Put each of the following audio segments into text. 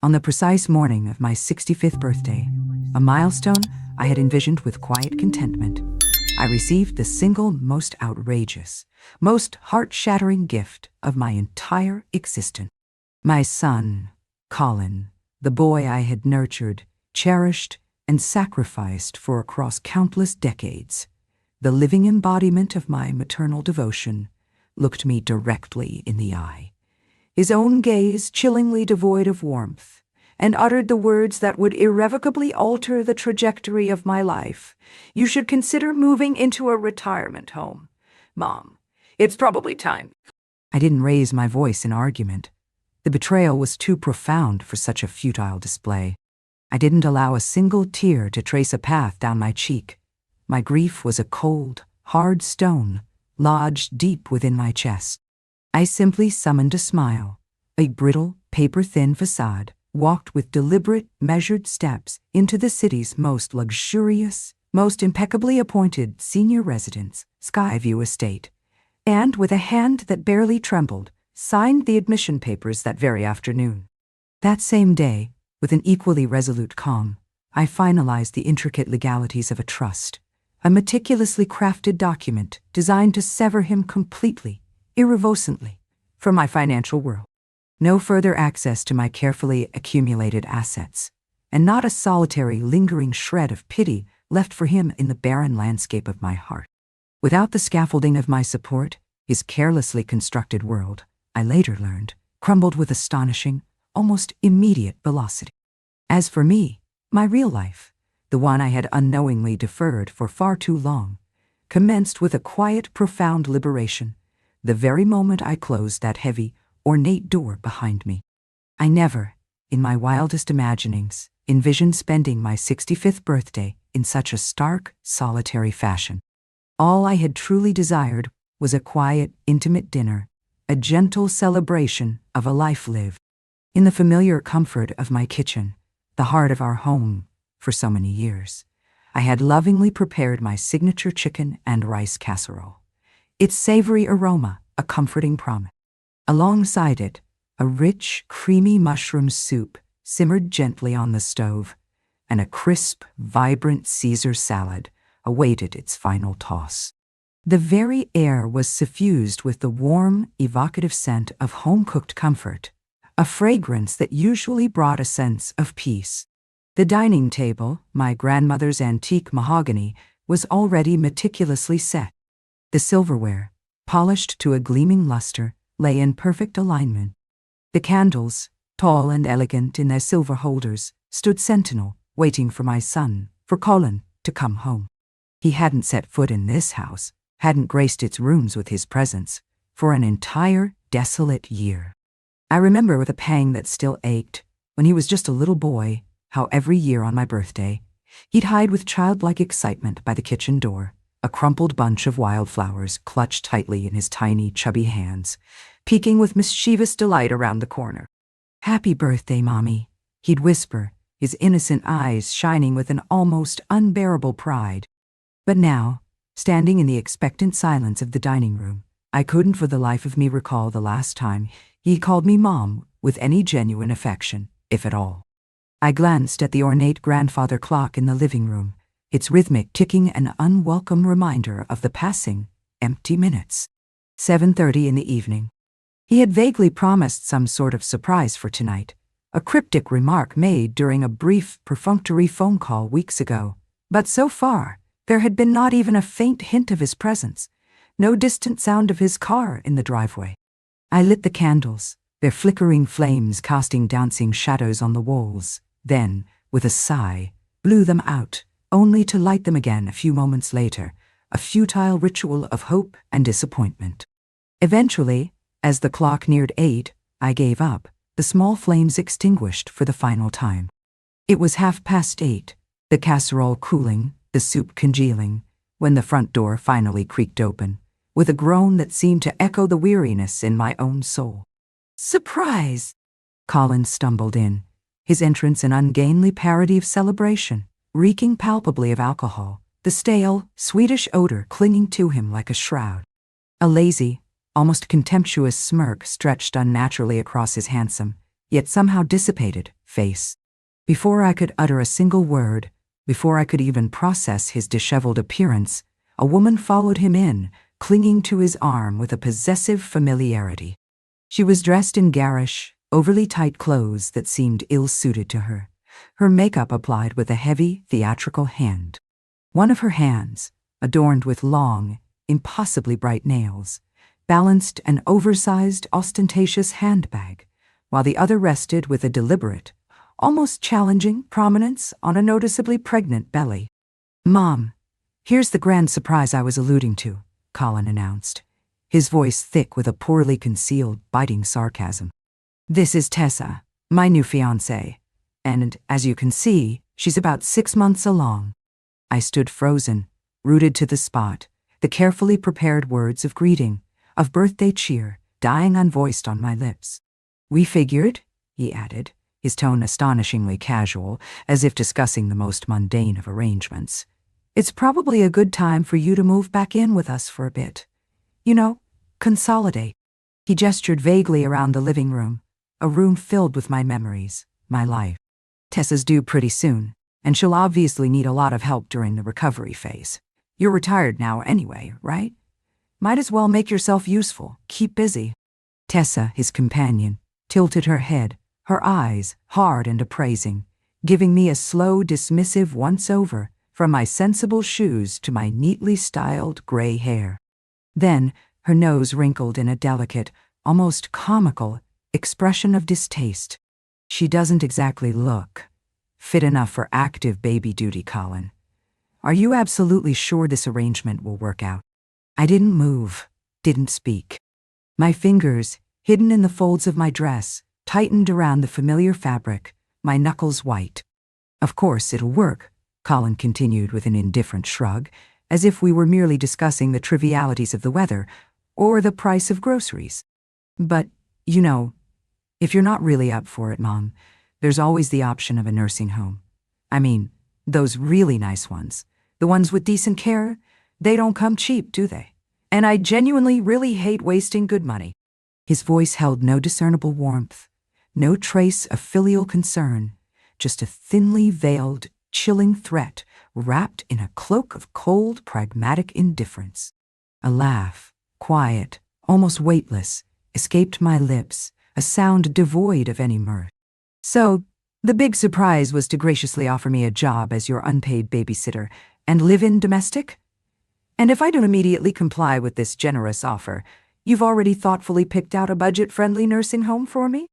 On the precise morning of my 65th birthday, a milestone I had envisioned with quiet contentment, I received the single most outrageous, most heart-shattering gift of my entire existence. My son, Colin, the boy I had nurtured, cherished, and sacrificed for across countless decades, the living embodiment of my maternal devotion, looked me directly in the eye. His own gaze chillingly devoid of warmth, and uttered the words that would irrevocably alter the trajectory of my life. "You should consider moving into a retirement home. Mom, it's probably time." I didn't raise my voice in argument. The betrayal was too profound for such a futile display. I didn't allow a single tear to trace a path down my cheek. My grief was a cold, hard stone, lodged deep within my chest. I simply summoned a smile, a brittle, paper-thin facade, walked with deliberate, measured steps into the city's most luxurious, most impeccably appointed senior residence, Skyview Estate, and with a hand that barely trembled, signed the admission papers that very afternoon. That same day, with an equally resolute calm, I finalized the intricate legalities of a trust, a meticulously crafted document designed to sever him completely, irrevocably, from my financial world. No further access to my carefully accumulated assets, and not a solitary, lingering shred of pity left for him in the barren landscape of my heart. Without the scaffolding of my support, his carelessly constructed world, I later learned, crumbled with astonishing, almost immediate velocity. As for me, my real life, the one I had unknowingly deferred for far too long, commenced with a quiet, profound liberation, the very moment I closed that heavy, ornate door behind me. I never, in my wildest imaginings, envisioned spending my 65th birthday in such a stark, solitary fashion. All I had truly desired was a quiet, intimate dinner, a gentle celebration of a life lived in the familiar comfort of my kitchen, the heart of our home for so many years. I had lovingly prepared my signature chicken and rice casserole, its savory aroma a comforting promise. Alongside it, a rich, creamy mushroom soup simmered gently on the stove, and a crisp, vibrant Caesar salad awaited its final toss. The very air was suffused with the warm, evocative scent of home-cooked comfort, a fragrance that usually brought a sense of peace. The dining table, my grandmother's antique mahogany, was already meticulously set. The silverware, polished to a gleaming luster, lay in perfect alignment. The candles, tall and elegant in their silver holders, stood sentinel, waiting for my son, for Colin, to come home. He hadn't set foot in this house, hadn't graced its rooms with his presence, for an entire, desolate year. I remember with a pang that still ached, when he was just a little boy, how every year on my birthday, he'd hide with childlike excitement by the kitchen door, a crumpled bunch of wildflowers clutched tightly in his tiny, chubby hands, peeking with mischievous delight around the corner. "Happy birthday, Mommy," he'd whisper, his innocent eyes shining with an almost unbearable pride. But now, standing in the expectant silence of the dining room, I couldn't for the life of me recall the last time he called me Mom with any genuine affection, if at all. I glanced at the ornate grandfather clock in the living room, its rhythmic ticking an unwelcome reminder of the passing, empty minutes. 7:30 in the evening. He had vaguely promised some sort of surprise for tonight, a cryptic remark made during a brief, perfunctory phone call weeks ago. But so far, there had been not even a faint hint of his presence, no distant sound of his car in the driveway. I lit the candles, their flickering flames casting dancing shadows on the walls, then, with a sigh, blew them out, only to light them again a few moments later, a futile ritual of hope and disappointment. Eventually, as the clock neared 8, I gave up, the small flames extinguished for the final time. It was 8:30, the casserole cooling, the soup congealing, when the front door finally creaked open, with a groan that seemed to echo the weariness in my own soul. "Surprise!" Colin stumbled in, his entrance an ungainly parody of celebration, reeking palpably of alcohol, the stale, sweetish odor clinging to him like a shroud. A lazy, almost contemptuous smirk stretched unnaturally across his handsome, yet somehow dissipated, face. Before I could utter a single word, before I could even process his disheveled appearance, a woman followed him in, clinging to his arm with a possessive familiarity. She was dressed in garish, overly tight clothes that seemed ill-suited to her makeup applied with a heavy, theatrical hand. One of her hands, adorned with long, impossibly bright nails, balanced an oversized, ostentatious handbag, while the other rested with a deliberate, almost challenging prominence on a noticeably pregnant belly. "Mom, here's the grand surprise I was alluding to," Colin announced, his voice thick with a poorly concealed, biting sarcasm. "This is Tessa, my new fiancée, and, as you can see, she's about 6 months along." I stood frozen, rooted to the spot, the carefully prepared words of greeting, of birthday cheer, dying unvoiced on my lips. "We figured," he added, his tone astonishingly casual, as if discussing the most mundane of arrangements, "it's probably a good time for you to move back in with us for a bit. You know, consolidate." He gestured vaguely around the living room, a room filled with my memories, my life. "Tessa's due pretty soon, and she'll obviously need a lot of help during the recovery phase. You're retired now anyway, right? Might as well make yourself useful, keep busy." Tessa, his companion, tilted her head, her eyes hard and appraising, giving me a slow, dismissive once-over from my sensible shoes to my neatly styled gray hair. Then her nose wrinkled in a delicate, almost comical expression of distaste. "She doesn't exactly look fit enough for active baby duty, Colin. Are you absolutely sure this arrangement will work out?" I didn't move, didn't speak. My fingers, hidden in the folds of my dress, tightened around the familiar fabric, my knuckles white. "Of course it'll work," Colin continued with an indifferent shrug, as if we were merely discussing the trivialities of the weather or the price of groceries. "But, you know, if you're not really up for it, Mom, there's always the option of a nursing home. I mean, those really nice ones. The ones with decent care, they don't come cheap, do they? And I genuinely really hate wasting good money." His voice held no discernible warmth, no trace of filial concern, just a thinly veiled, chilling threat wrapped in a cloak of cold, pragmatic indifference. A laugh, quiet, almost weightless, escaped my lips, a sound devoid of any mirth. "So, the big surprise was to graciously offer me a job as your unpaid babysitter and live-in domestic? And if I don't immediately comply with this generous offer, you've already thoughtfully picked out a budget-friendly nursing home for me?"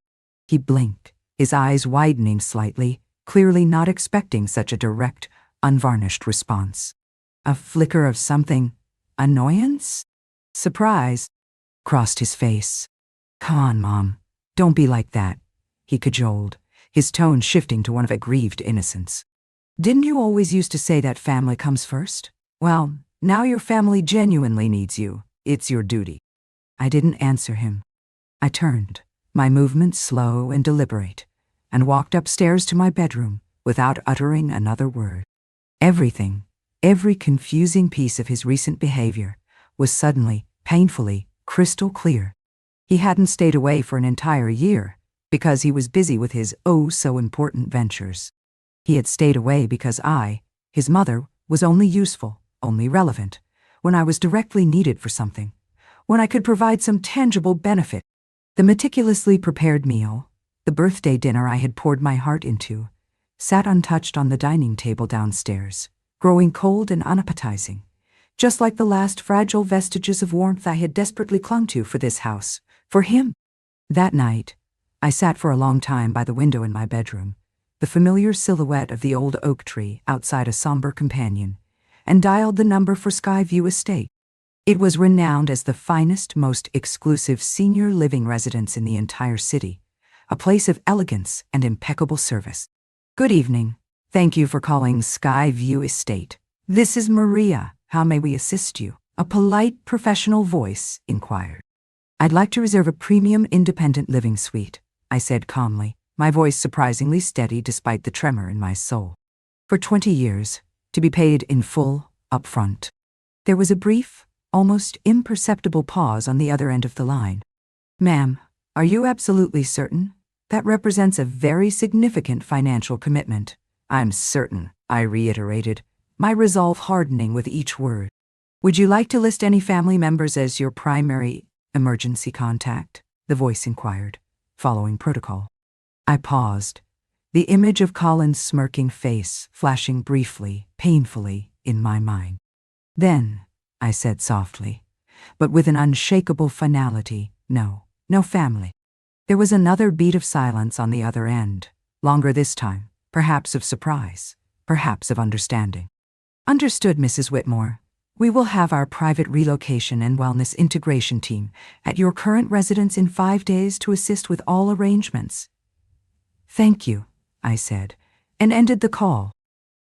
He blinked, his eyes widening slightly, clearly not expecting such a direct, unvarnished response. A flicker of something, annoyance? Surprise, crossed his face. "Come on, Mom, don't be like that," he cajoled, his tone shifting to one of aggrieved innocence. "Didn't you always used to say that family comes first? Well, now your family genuinely needs you. It's your duty." I didn't answer him. I turned, my movements slow and deliberate, and walked upstairs to my bedroom without uttering another word. Everything, every confusing piece of his recent behavior, was suddenly, painfully, crystal clear. He hadn't stayed away for an entire year because he was busy with his oh-so-important ventures. He had stayed away because I, his mother, was only useful, only relevant, when I was directly needed for something, when I could provide some tangible benefit. The meticulously prepared meal, the birthday dinner I had poured my heart into, sat untouched on the dining table downstairs, growing cold and unappetizing, just like the last fragile vestiges of warmth I had desperately clung to for this house, for him. That night, I sat for a long time by the window in my bedroom, the familiar silhouette of the old oak tree outside a somber companion, and dialed the number for Skyview Estate. It was renowned as the finest, most exclusive senior living residence in the entire city, a place of elegance and impeccable service. "Good evening. Thank you for calling Skyview Estate. This is Maria. How may we assist you?" A polite, professional voice inquired. "I'd like to reserve a premium independent living suite," I said calmly, my voice surprisingly steady despite the tremor in my soul. "For 20 years, to be paid in full, up front." There was a brief, almost imperceptible pause on the other end of the line. "Ma'am, are you absolutely certain? That represents a very significant financial commitment. I'm certain, I reiterated, my resolve hardening with each word. Would you like to list any family members as your primary emergency contact? The voice inquired, following protocol. I paused, the image of Colin's smirking face flashing briefly, painfully, in my mind. Then, I said softly, but with an unshakable finality, no family. There was another beat of silence on the other end, longer this time, perhaps of surprise, perhaps of understanding. Understood, Mrs. Whitmore. We will have our private relocation and wellness integration team at your current residence in 5 days to assist with all arrangements. Thank you, I said, and ended the call.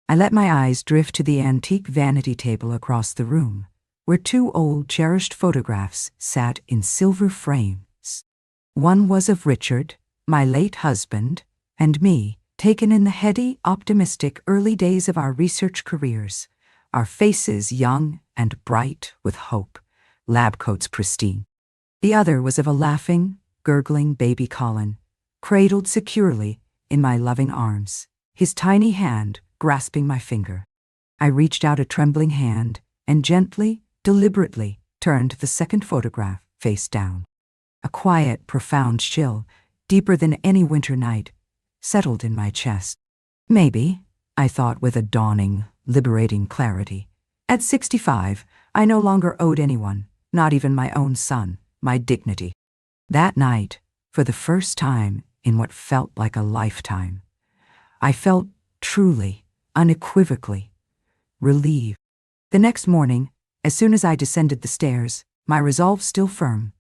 I let my eyes drift to the antique vanity table across the room, where 2 old, cherished photographs sat in silver frames. One was of Richard, my late husband, and me, taken in the heady, optimistic early days of our research careers, our faces young and bright with hope, lab coats pristine. The other was of a laughing, gurgling baby Colin, cradled securely in my loving arms, his tiny hand grasping my finger. I reached out a trembling hand and gently, deliberately turned the second photograph face down. A quiet, profound chill, deeper than any winter night, settled in my chest. Maybe, I thought with a dawning, liberating clarity, at 65, I no longer owed anyone, not even my own son, my dignity. That night, for the first time in what felt like a lifetime, I felt truly, unequivocally, relieved. The next morning, as soon as I descended the stairs, my resolve still firm,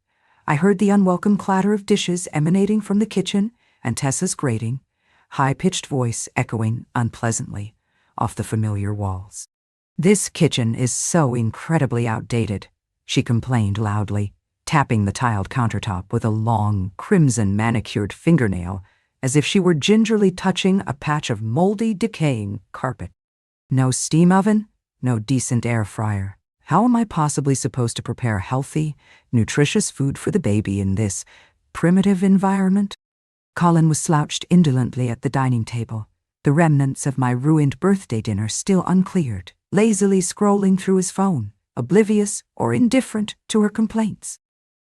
I heard the unwelcome clatter of dishes emanating from the kitchen and Tessa's grating, high-pitched voice echoing unpleasantly off the familiar walls. This kitchen is so incredibly outdated, she complained loudly, tapping the tiled countertop with a long, crimson manicured fingernail as if she were gingerly touching a patch of moldy, decaying carpet. No steam oven, no decent air fryer. How am I possibly supposed to prepare healthy, nutritious food for the baby in this primitive environment? Colin was slouched indolently at the dining table, the remnants of my ruined birthday dinner still uncleared, lazily scrolling through his phone, oblivious or indifferent to her complaints.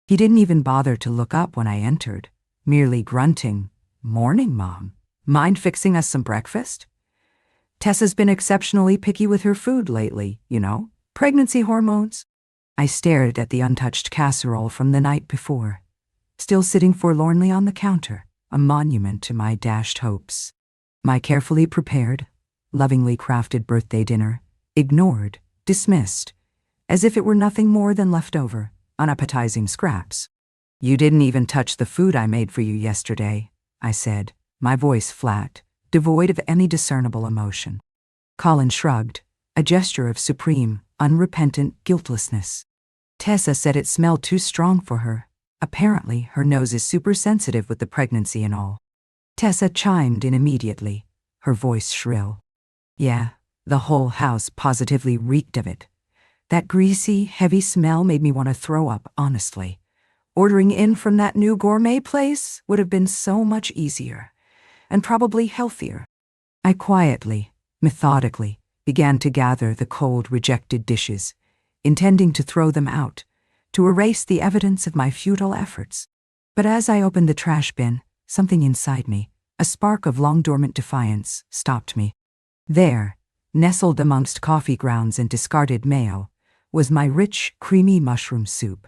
He didn't even bother to look up when I entered, merely grunting, "Morning, Mom. Mind fixing us some breakfast?" Tessa's been exceptionally picky with her food lately, you know. Pregnancy hormones. I stared at the untouched casserole from the night before, still sitting forlornly on the counter, a monument to my dashed hopes. My carefully prepared, lovingly crafted birthday dinner, ignored, dismissed, as if it were nothing more than leftover, unappetizing scraps. "You didn't even touch the food I made for you yesterday," I said, my voice flat, devoid of any discernible emotion. Colin shrugged, a gesture of supreme, unrepentant guiltlessness. "Tessa said it smelled too strong for her. Apparently, her nose is super sensitive with the pregnancy and all." Tessa chimed in immediately, her voice shrill. "Yeah, the whole house positively reeked of it. That greasy, heavy smell made me want to throw up, honestly. Ordering in from that new gourmet place would have been so much easier, and probably healthier." I quietly, methodically, began to gather the cold, rejected dishes, intending to throw them out, to erase the evidence of my futile efforts. But as I opened the trash bin, something inside me, a spark of long-dormant defiance, stopped me. There, nestled amongst coffee grounds and discarded mail, was my rich, creamy mushroom soup,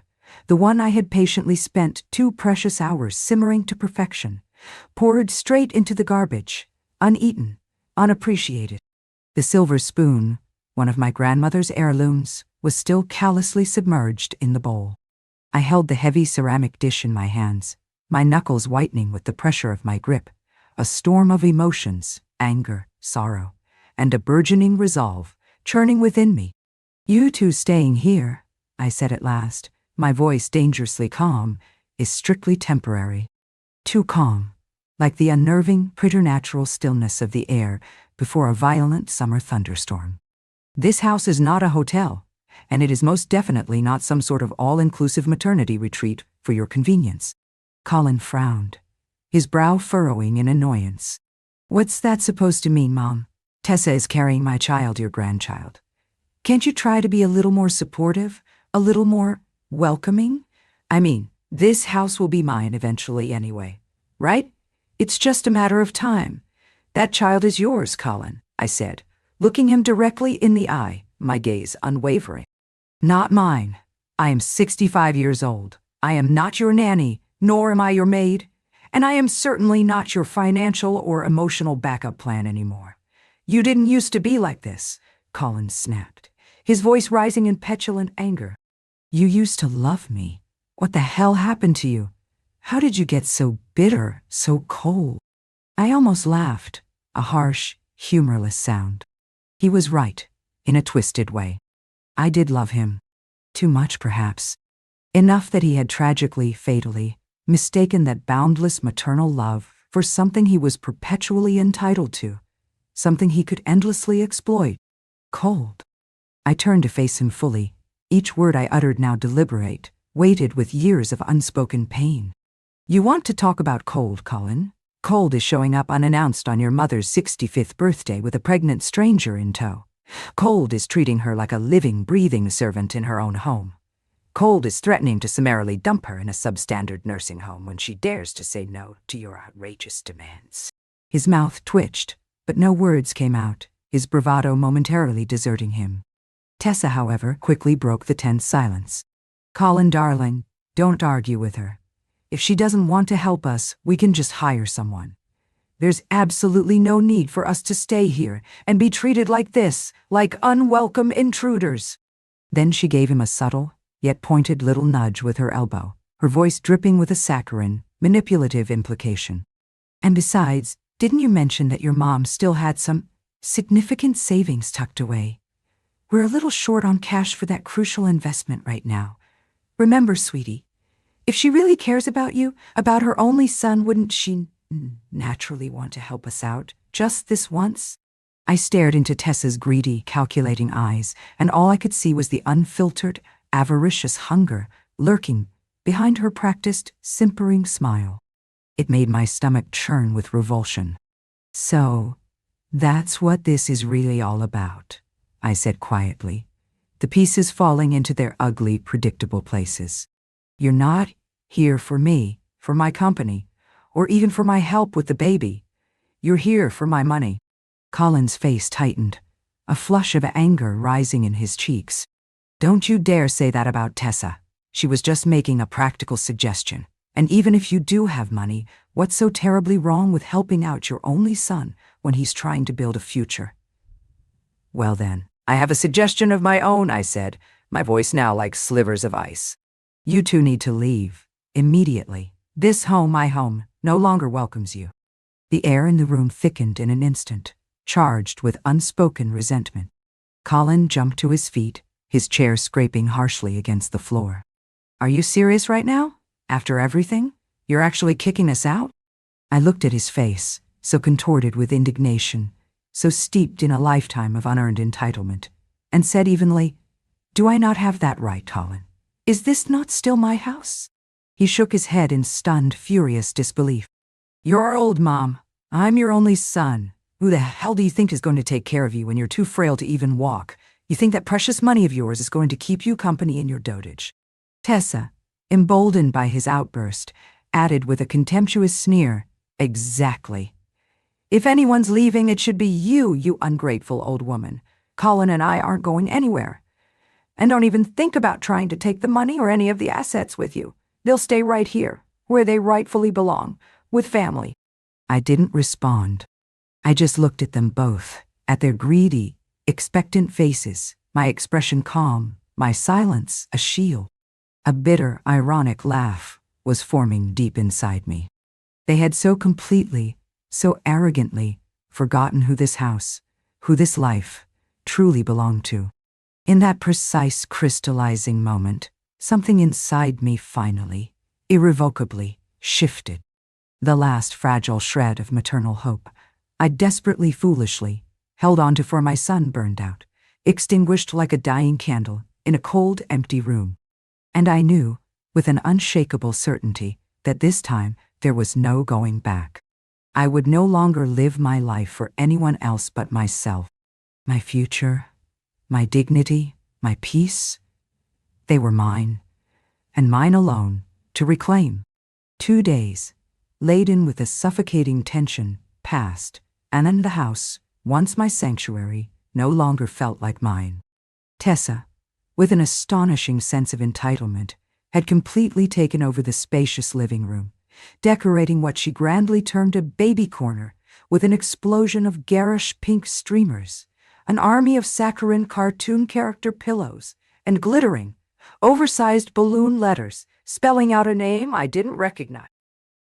the one I had patiently spent 2 precious hours simmering to perfection, poured straight into the garbage, uneaten, unappreciated. The silver spoon, one of my grandmother's heirlooms, was still callously submerged in the bowl. I held the heavy ceramic dish in my hands, my knuckles whitening with the pressure of my grip, a storm of emotions, anger, sorrow, and a burgeoning resolve churning within me. "You two staying here," I said at last, my voice dangerously calm, "is strictly temporary." Too calm, like the unnerving, preternatural stillness of the air before a violent summer thunderstorm. "This house is not a hotel, and it is most definitely not some sort of all-inclusive maternity retreat for your convenience." Colin frowned, his brow furrowing in annoyance. What's that supposed to mean, Mom? Tessa is carrying my child, your grandchild. Can't you try to be a little more supportive? A little more welcoming? I mean, this house will be mine eventually anyway, right? It's just a matter of time. That child is yours, Colin, I said, looking him directly in the eye, my gaze unwavering. Not mine. I am 65 years old. I am not your nanny, nor am I your maid, and I am certainly not your financial or emotional backup plan anymore. You didn't used to be like this, Colin snapped, his voice rising in petulant anger. You used to love me. What the hell happened to you? How did you get so bitter, so cold? I almost laughed, a harsh, humorless sound. He was right, in a twisted way. I did love him. Too much, perhaps. Enough that he had tragically, fatally, mistaken that boundless maternal love for something he was perpetually entitled to, something he could endlessly exploit. Cold. I turned to face him fully, each word I uttered now deliberate, weighted with years of unspoken pain. You want to talk about cold, Colin? Cold is showing up unannounced on your mother's 65th birthday with a pregnant stranger in tow. Cold is treating her like a living, breathing servant in her own home. Cold is threatening to summarily dump her in a substandard nursing home when she dares to say no to your outrageous demands. His mouth twitched, but no words came out, his bravado momentarily deserting him. Tessa, however, quickly broke the tense silence. Colin, darling, don't argue with her. If she doesn't want to help us, we can just hire someone. There's absolutely no need for us to stay here and be treated like this, like unwelcome intruders. Then she gave him a subtle, yet pointed little nudge with her elbow, her voice dripping with a saccharine, manipulative implication. And besides, didn't you mention that your mom still had some significant savings tucked away? We're a little short on cash for that crucial investment right now. Remember, sweetie, if she really cares about you, about her only son, wouldn't she naturally want to help us out, just this once? I stared into Tessa's greedy, calculating eyes, and all I could see was the unfiltered, avaricious hunger lurking behind her practiced, simpering smile. It made my stomach churn with revulsion. So, that's what this is really all about, I said quietly, the pieces falling into their ugly, predictable places. You're not here for me, for my company, or even for my help with the baby. You're here for my money. Colin's face tightened, a flush of anger rising in his cheeks. Don't you dare say that about Tessa. She was just making a practical suggestion. And even if you do have money, what's so terribly wrong with helping out your only son when he's trying to build a future? Well then, I have a suggestion of my own, I said, my voice now like slivers of ice. You two need to leave, immediately. This home, my home, no longer welcomes you. The air in the room thickened in an instant, charged with unspoken resentment. Colin jumped to his feet, his chair scraping harshly against the floor. Are you serious right now? After everything? You're actually kicking us out? I looked at his face, so contorted with indignation, so steeped in a lifetime of unearned entitlement, and said evenly, Do I not have that right, Colin? Is this not still my house? He shook his head in stunned, furious disbelief. You're old, Mom. I'm your only son. Who the hell do you think is going to take care of you when you're too frail to even walk? You think that precious money of yours is going to keep you company in your dotage? Tessa, emboldened by his outburst, added with a contemptuous sneer, Exactly. If anyone's leaving, it should be you, you ungrateful old woman. Colin and I aren't going anywhere. And don't even think about trying to take the money or any of the assets with you. They'll stay right here, where they rightfully belong, with family. I didn't respond. I just looked at them both, at their greedy, expectant faces, my expression calm, my silence a shield. A bitter, ironic laugh was forming deep inside me. They had so completely, so arrogantly forgotten who this house, who this life, truly belonged to. In that precise, crystallizing moment, something inside me finally, irrevocably, shifted. The last fragile shred of maternal hope I desperately, foolishly held on to for my son burned out, extinguished like a dying candle in a cold, empty room. And I knew, with an unshakable certainty, that this time There was no going back. I would no longer live my life for anyone else but myself. My future, my dignity, my peace, they were mine, and mine alone, to reclaim. 2 days, laden with a suffocating tension, passed, and in the house, once my sanctuary, no longer felt like mine. Tessa, with an astonishing sense of entitlement, had completely taken over the spacious living room, decorating what she grandly termed a baby corner with an explosion of garish pink streamers, an army of saccharine cartoon character pillows, and glittering, oversized balloon letters spelling out a name I didn't recognize.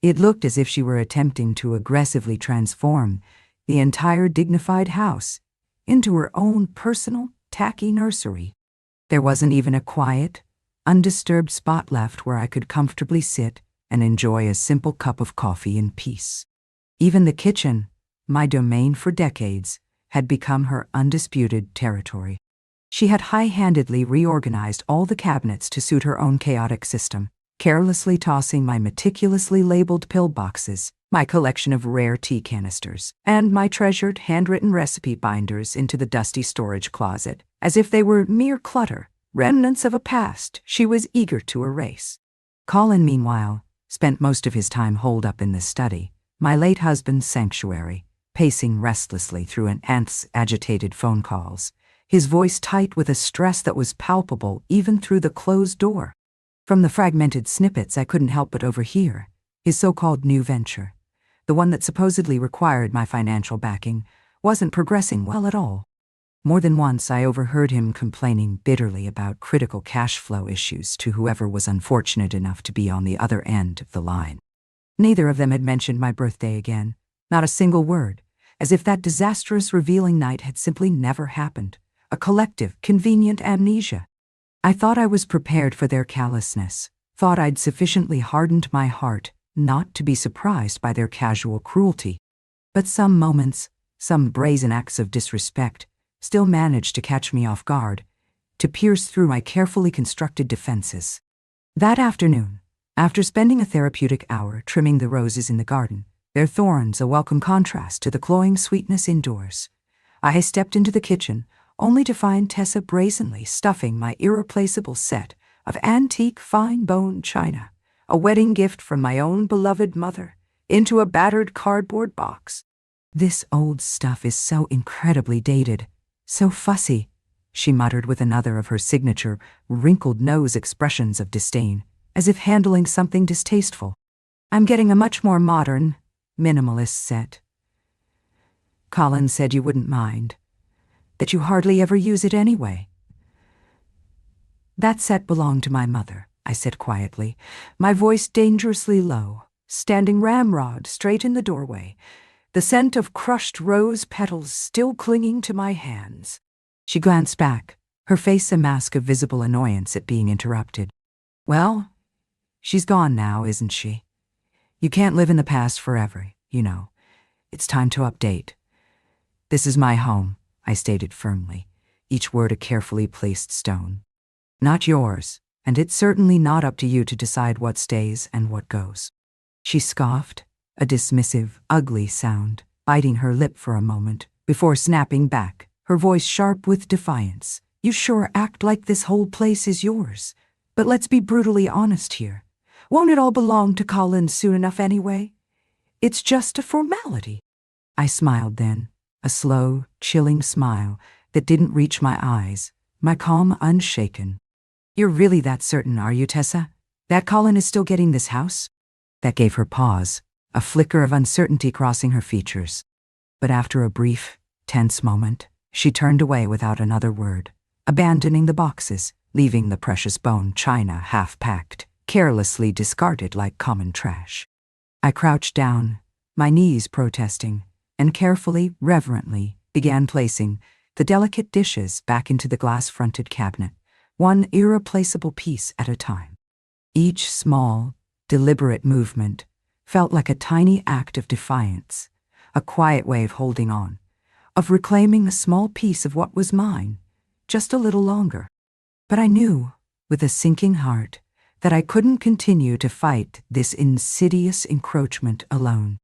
It looked as if she were attempting to aggressively transform the entire dignified house into her own personal, tacky nursery. There wasn't even a quiet, undisturbed spot left where I could comfortably sit and enjoy a simple cup of coffee in peace. Even the kitchen, my domain for decades, had become her undisputed territory. She had high-handedly reorganized all the cabinets to suit her own chaotic system, carelessly tossing my meticulously labeled pill boxes, my collection of rare tea canisters, and my treasured handwritten recipe binders into the dusty storage closet, as if they were mere clutter, remnants of a past she was eager to erase. Colin, meanwhile, spent most of his time holed up in the study, my late husband's sanctuary, pacing restlessly through an aunt's agitated phone calls, his voice tight with a stress that was palpable even through the closed door. From the fragmented snippets I couldn't help but overhear, his so-called new venture, the one that supposedly required my financial backing, wasn't progressing well at all. More than once I overheard him complaining bitterly about critical cash flow issues to whoever was unfortunate enough to be on the other end of the line. Neither of them had mentioned my birthday again, not a single word, as if that disastrous revealing night had simply never happened, a collective, convenient amnesia. I thought I was prepared for their callousness, thought I'd sufficiently hardened my heart not to be surprised by their casual cruelty. But some moments, some brazen acts of disrespect, still managed to catch me off guard, to pierce through my carefully constructed defenses. That afternoon, after spending a therapeutic hour trimming the roses in the garden, their thorns a welcome contrast to the cloying sweetness indoors, I stepped into the kitchen, only to find Tessa brazenly stuffing my irreplaceable set of antique fine bone china, a wedding gift from my own beloved mother, into a battered cardboard box. "This old stuff is so incredibly dated, so fussy," she muttered with another of her signature wrinkled nose expressions of disdain, as if handling something distasteful. "I'm getting a much more modern, minimalist set. Colin said you wouldn't mind, that you hardly ever use it anyway." "That set belonged to my mother," I said quietly, my voice dangerously low, standing ramrod straight in the doorway, the scent of crushed rose petals still clinging to my hands. She glanced back, her face a mask of visible annoyance at being interrupted. "Well, she's gone now, isn't she? You can't live in the past forever, you know. It's time to update. This is my home," I stated firmly, each word a carefully placed stone. "Not yours, and it's certainly not up to you to decide what stays and what goes." She scoffed, a dismissive, ugly sound, biting her lip for a moment, before snapping back, her voice sharp with defiance. "You sure act like this whole place is yours. But let's be brutally honest here. Won't it all belong to Colin soon enough anyway? It's just a formality." I smiled then, a slow, chilling smile that didn't reach my eyes, my calm unshaken. "You're really that certain, are you, Tessa? That Colin is still getting this house?" That gave her pause, a flicker of uncertainty crossing her features. But after a brief, tense moment, she turned away without another word, abandoning the boxes, leaving the precious bone china half-packed, carelessly discarded like common trash. I crouched down, my knees protesting, and carefully, reverently, began placing the delicate dishes back into the glass-fronted cabinet, one irreplaceable piece at a time. Each small, deliberate movement felt like a tiny act of defiance, a quiet way of holding on, of reclaiming a small piece of what was mine, just a little longer. But I knew, with a sinking heart, that I couldn't continue to fight this insidious encroachment alone.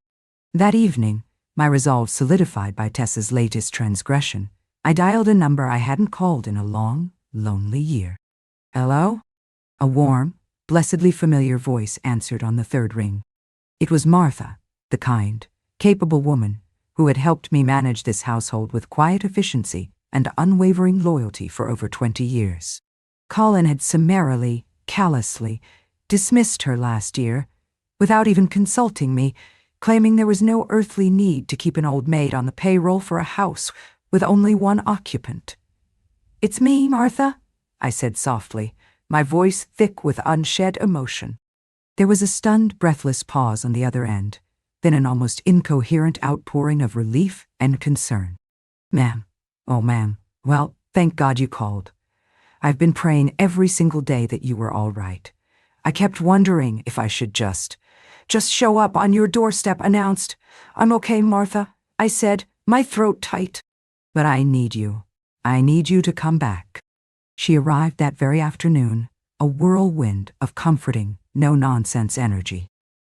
That evening, my resolve solidified by Tessa's latest transgression, I dialed a number I hadn't called in a long, lonely year. "Hello?" A warm, blessedly familiar voice answered on the third ring. It was Martha, the kind, capable woman who had helped me manage this household with quiet efficiency and unwavering loyalty for over 20 years. Colin had summarily, callously, dismissed her last year, without even consulting me, claiming there was no earthly need to keep an old maid on the payroll for a house with only one occupant. "It's me, Martha," I said softly, my voice thick with unshed emotion. There was a stunned, breathless pause on the other end, then an almost incoherent outpouring of relief and concern. "Ma'am. Oh, ma'am. Well, thank God you called. I've been praying every single day that you were all right. I kept wondering if I should just show up on your doorstep announced, 'I'm okay, Martha,' I said, my throat tight. But I need you. I need you to come back." She arrived that very afternoon, a whirlwind of comforting, no-nonsense energy.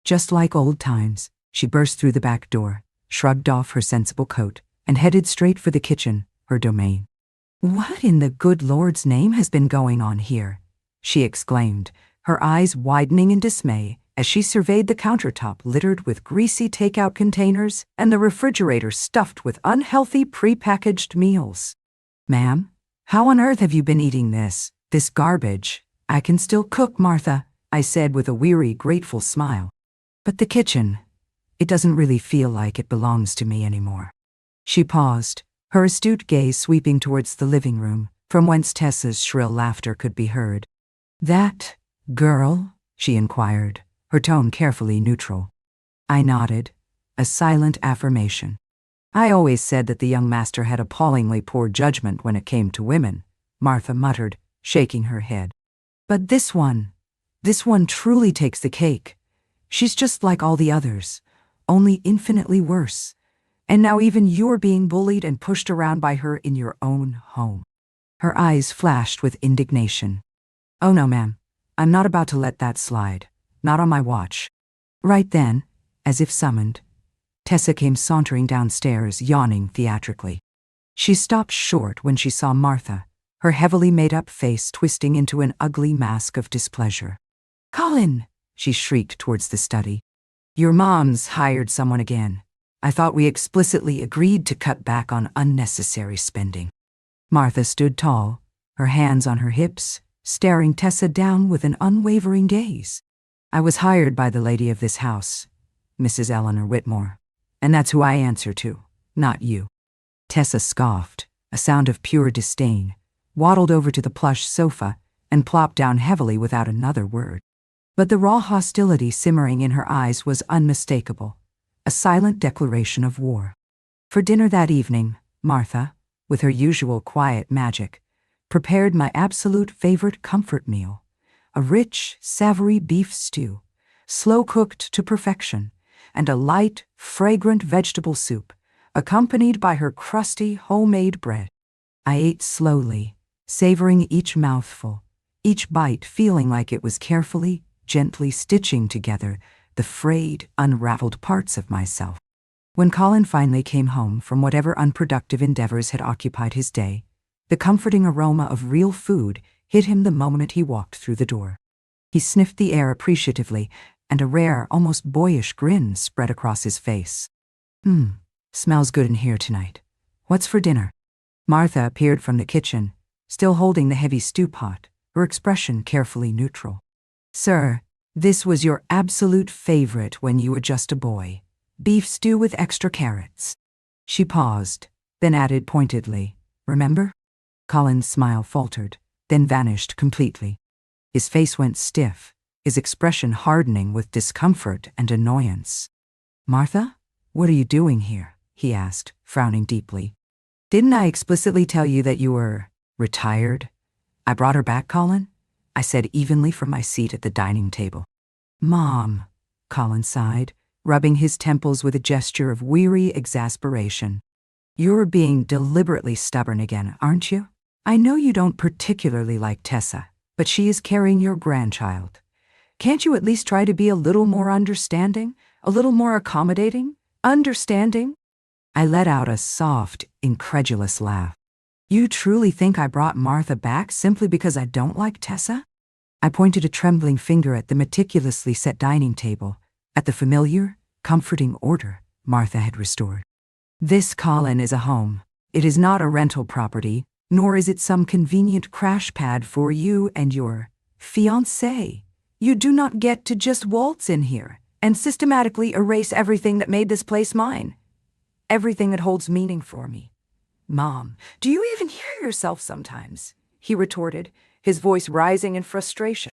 Just like old times, she burst through the back door, shrugged off her sensible coat, and headed straight for the kitchen, her domain. "What in the good Lord's name has been going on here?" she exclaimed, her eyes widening in dismay as she surveyed the countertop littered with greasy takeout containers and the refrigerator stuffed with unhealthy prepackaged meals. "Ma'am, how on earth have you been eating this garbage?" "I can still cook, Martha," I said with a weary, grateful smile. "But the kitchen, it doesn't really feel like it belongs to me anymore." She paused, her astute gaze sweeping towards the living room, from whence Tessa's shrill laughter could be heard. "That girl?" she inquired, her tone carefully neutral. I nodded, a silent affirmation. "I always said that the young master had appallingly poor judgment when it came to women," Martha muttered, shaking her head. "But this one truly takes the cake. She's just like all the others, only infinitely worse. And now even you're being bullied and pushed around by her in your own home." Her eyes flashed with indignation. "Oh no, ma'am. I'm not about to let that slide. Not on my watch." Right then, as if summoned, Tessa came sauntering downstairs, yawning theatrically. She stopped short when she saw Martha, her heavily made-up face twisting into an ugly mask of displeasure. "Colin!" she shrieked towards the study. "Your mom's hired someone again. I thought we explicitly agreed to cut back on unnecessary spending." Martha stood tall, her hands on her hips, staring Tessa down with an unwavering gaze. "I was hired by the lady of this house, Mrs. Eleanor Whitmore, and that's who I answer to, not you." Tessa scoffed, a sound of pure disdain, waddled over to the plush sofa, and plopped down heavily without another word. But the raw hostility simmering in her eyes was unmistakable, a silent declaration of war. For dinner that evening, Martha, with her usual quiet magic, prepared my absolute favorite comfort meal, a rich, savory beef stew, slow-cooked to perfection, and a light, fragrant vegetable soup, accompanied by her crusty, homemade bread. I ate slowly, savoring each mouthful, each bite feeling like it was carefully, gently stitching together the frayed, unraveled parts of myself. When Colin finally came home from whatever unproductive endeavors had occupied his day, the comforting aroma of real food hit him the moment he walked through the door. He sniffed the air appreciatively, and a rare, almost boyish grin spread across his face. Smells good in here tonight. What's for dinner?" Martha appeared from the kitchen, still holding the heavy stew pot, her expression carefully neutral. "Sir, this was your absolute favorite when you were just a boy. Beef stew with extra carrots." She paused, then added pointedly, "Remember?" Colin's smile faltered, then vanished completely. His face went stiff, his expression hardening with discomfort and annoyance. "Martha, what are you doing here?" he asked, frowning deeply. "Didn't I explicitly tell you that you were retired?" "I brought her back, Colin," I said evenly from my seat at the dining table. "Mom," Colin sighed, rubbing his temples with a gesture of weary exasperation. "You're being deliberately stubborn again, aren't you? I know you don't particularly like Tessa, but she is carrying your grandchild, Can't you at least try to be a little more understanding? A little more accommodating? Understanding? I let out a soft, incredulous laugh. You truly think I brought Martha back simply because I don't like Tessa? I pointed a trembling finger at the meticulously set dining table, at the familiar, comforting order Martha had restored. This, Colin, is a home. It is not a rental property, nor is it some convenient crash pad for you and your fiancé. You do not get to just waltz in here and systematically erase everything that made this place mine. Everything that holds meaning for me. Mom, do you even hear yourself sometimes? He retorted, his voice rising in frustration.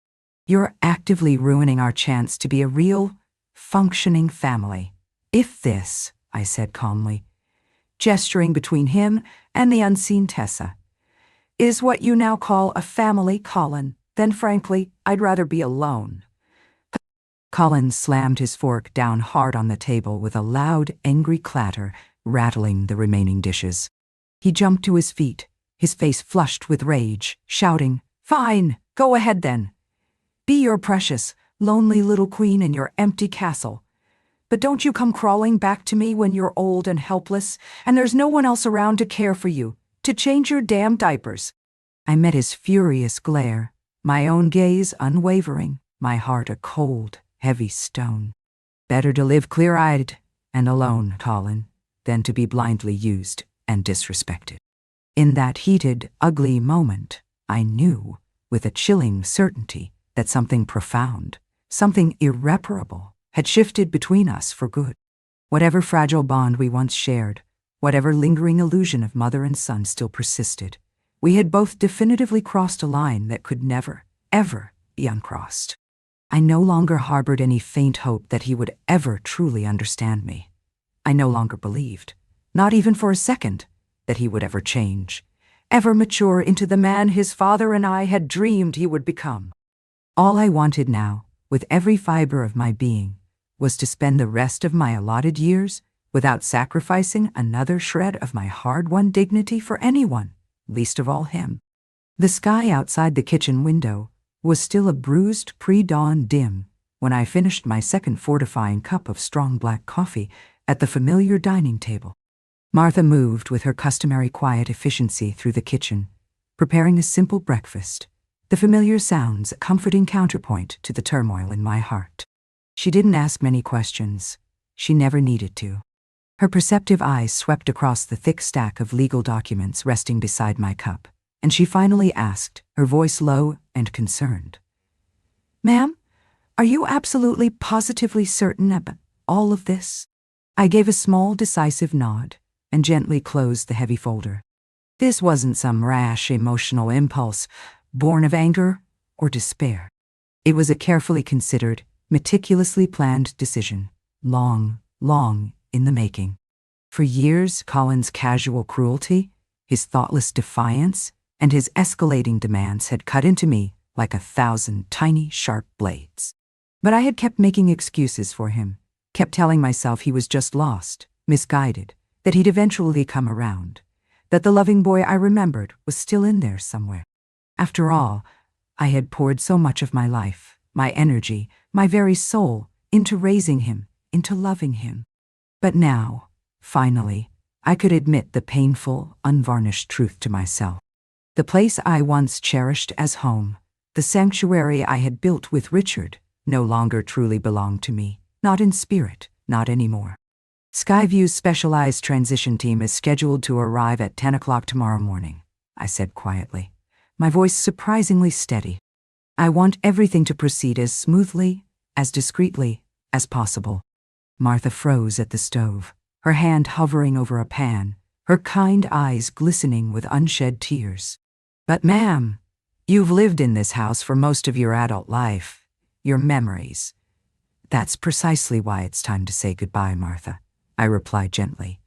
You're actively ruining our chance to be a real, functioning family. If this, I said calmly, gesturing between him and the unseen Tessa, is what you now call a family, Colin, then frankly, I'd rather be alone. Colin slammed his fork down hard on the table with a loud, angry clatter, rattling the remaining dishes. He jumped to his feet, his face flushed with rage, shouting, Fine, go ahead then. Be your precious, lonely little queen in your empty castle. But don't you come crawling back to me when you're old and helpless, and there's no one else around to care for you, to change your damn diapers. I met his furious glare, my own gaze unwavering, my heart a cold, heavy stone. Better to live clear-eyed and alone, Colin, than to be blindly used and disrespected. In that heated, ugly moment, I knew, with a chilling certainty, that something profound, something irreparable, had shifted between us for good. Whatever fragile bond we once shared, whatever lingering illusion of mother and son still persisted, we had both definitively crossed a line that could never, ever be uncrossed. I no longer harbored any faint hope that he would ever truly understand me. I no longer believed, not even for a second, that he would ever change, ever mature into the man his father and I had dreamed he would become. All I wanted now, with every fiber of my being, was to spend the rest of my allotted years without sacrificing another shred of my hard-won dignity for anyone, least of all him. The sky outside the kitchen window was still a bruised pre-dawn dim when I finished my second fortifying cup of strong black coffee at the familiar dining table. Martha moved with her customary quiet efficiency through the kitchen, preparing a simple breakfast, the familiar sounds a comforting counterpoint to the turmoil in my heart. She didn't ask many questions. She never needed to. Her perceptive eyes swept across the thick stack of legal documents resting beside my cup, and she finally asked, her voice low and concerned, Ma'am, are you absolutely positively certain about all of this? I gave a small, decisive nod and gently closed the heavy folder. This wasn't some rash emotional impulse born of anger or despair. It was a carefully considered, meticulously planned decision, long, long in the making. For years, Colin's casual cruelty, his thoughtless defiance, and his escalating demands had cut into me like 1,000 tiny, sharp blades. But I had kept making excuses for him, kept telling myself he was just lost, misguided, that he'd eventually come around, that the loving boy I remembered was still in there somewhere. After all, I had poured so much of my life, my energy, my very soul, into raising him, into loving him. But now, finally, I could admit the painful, unvarnished truth to myself. The place I once cherished as home, the sanctuary I had built with Richard, no longer truly belonged to me, not in spirit, not anymore. Skyview's specialized transition team is scheduled to arrive at 10 o'clock tomorrow morning, I said quietly, my voice surprisingly steady. I want everything to proceed as smoothly, as discreetly as possible. Martha froze at the stove, her hand hovering over a pan, her kind eyes glistening with unshed tears. But ma'am, you've lived in this house for most of your adult life, your memories. That's precisely why it's time to say goodbye, Martha, I replied gently,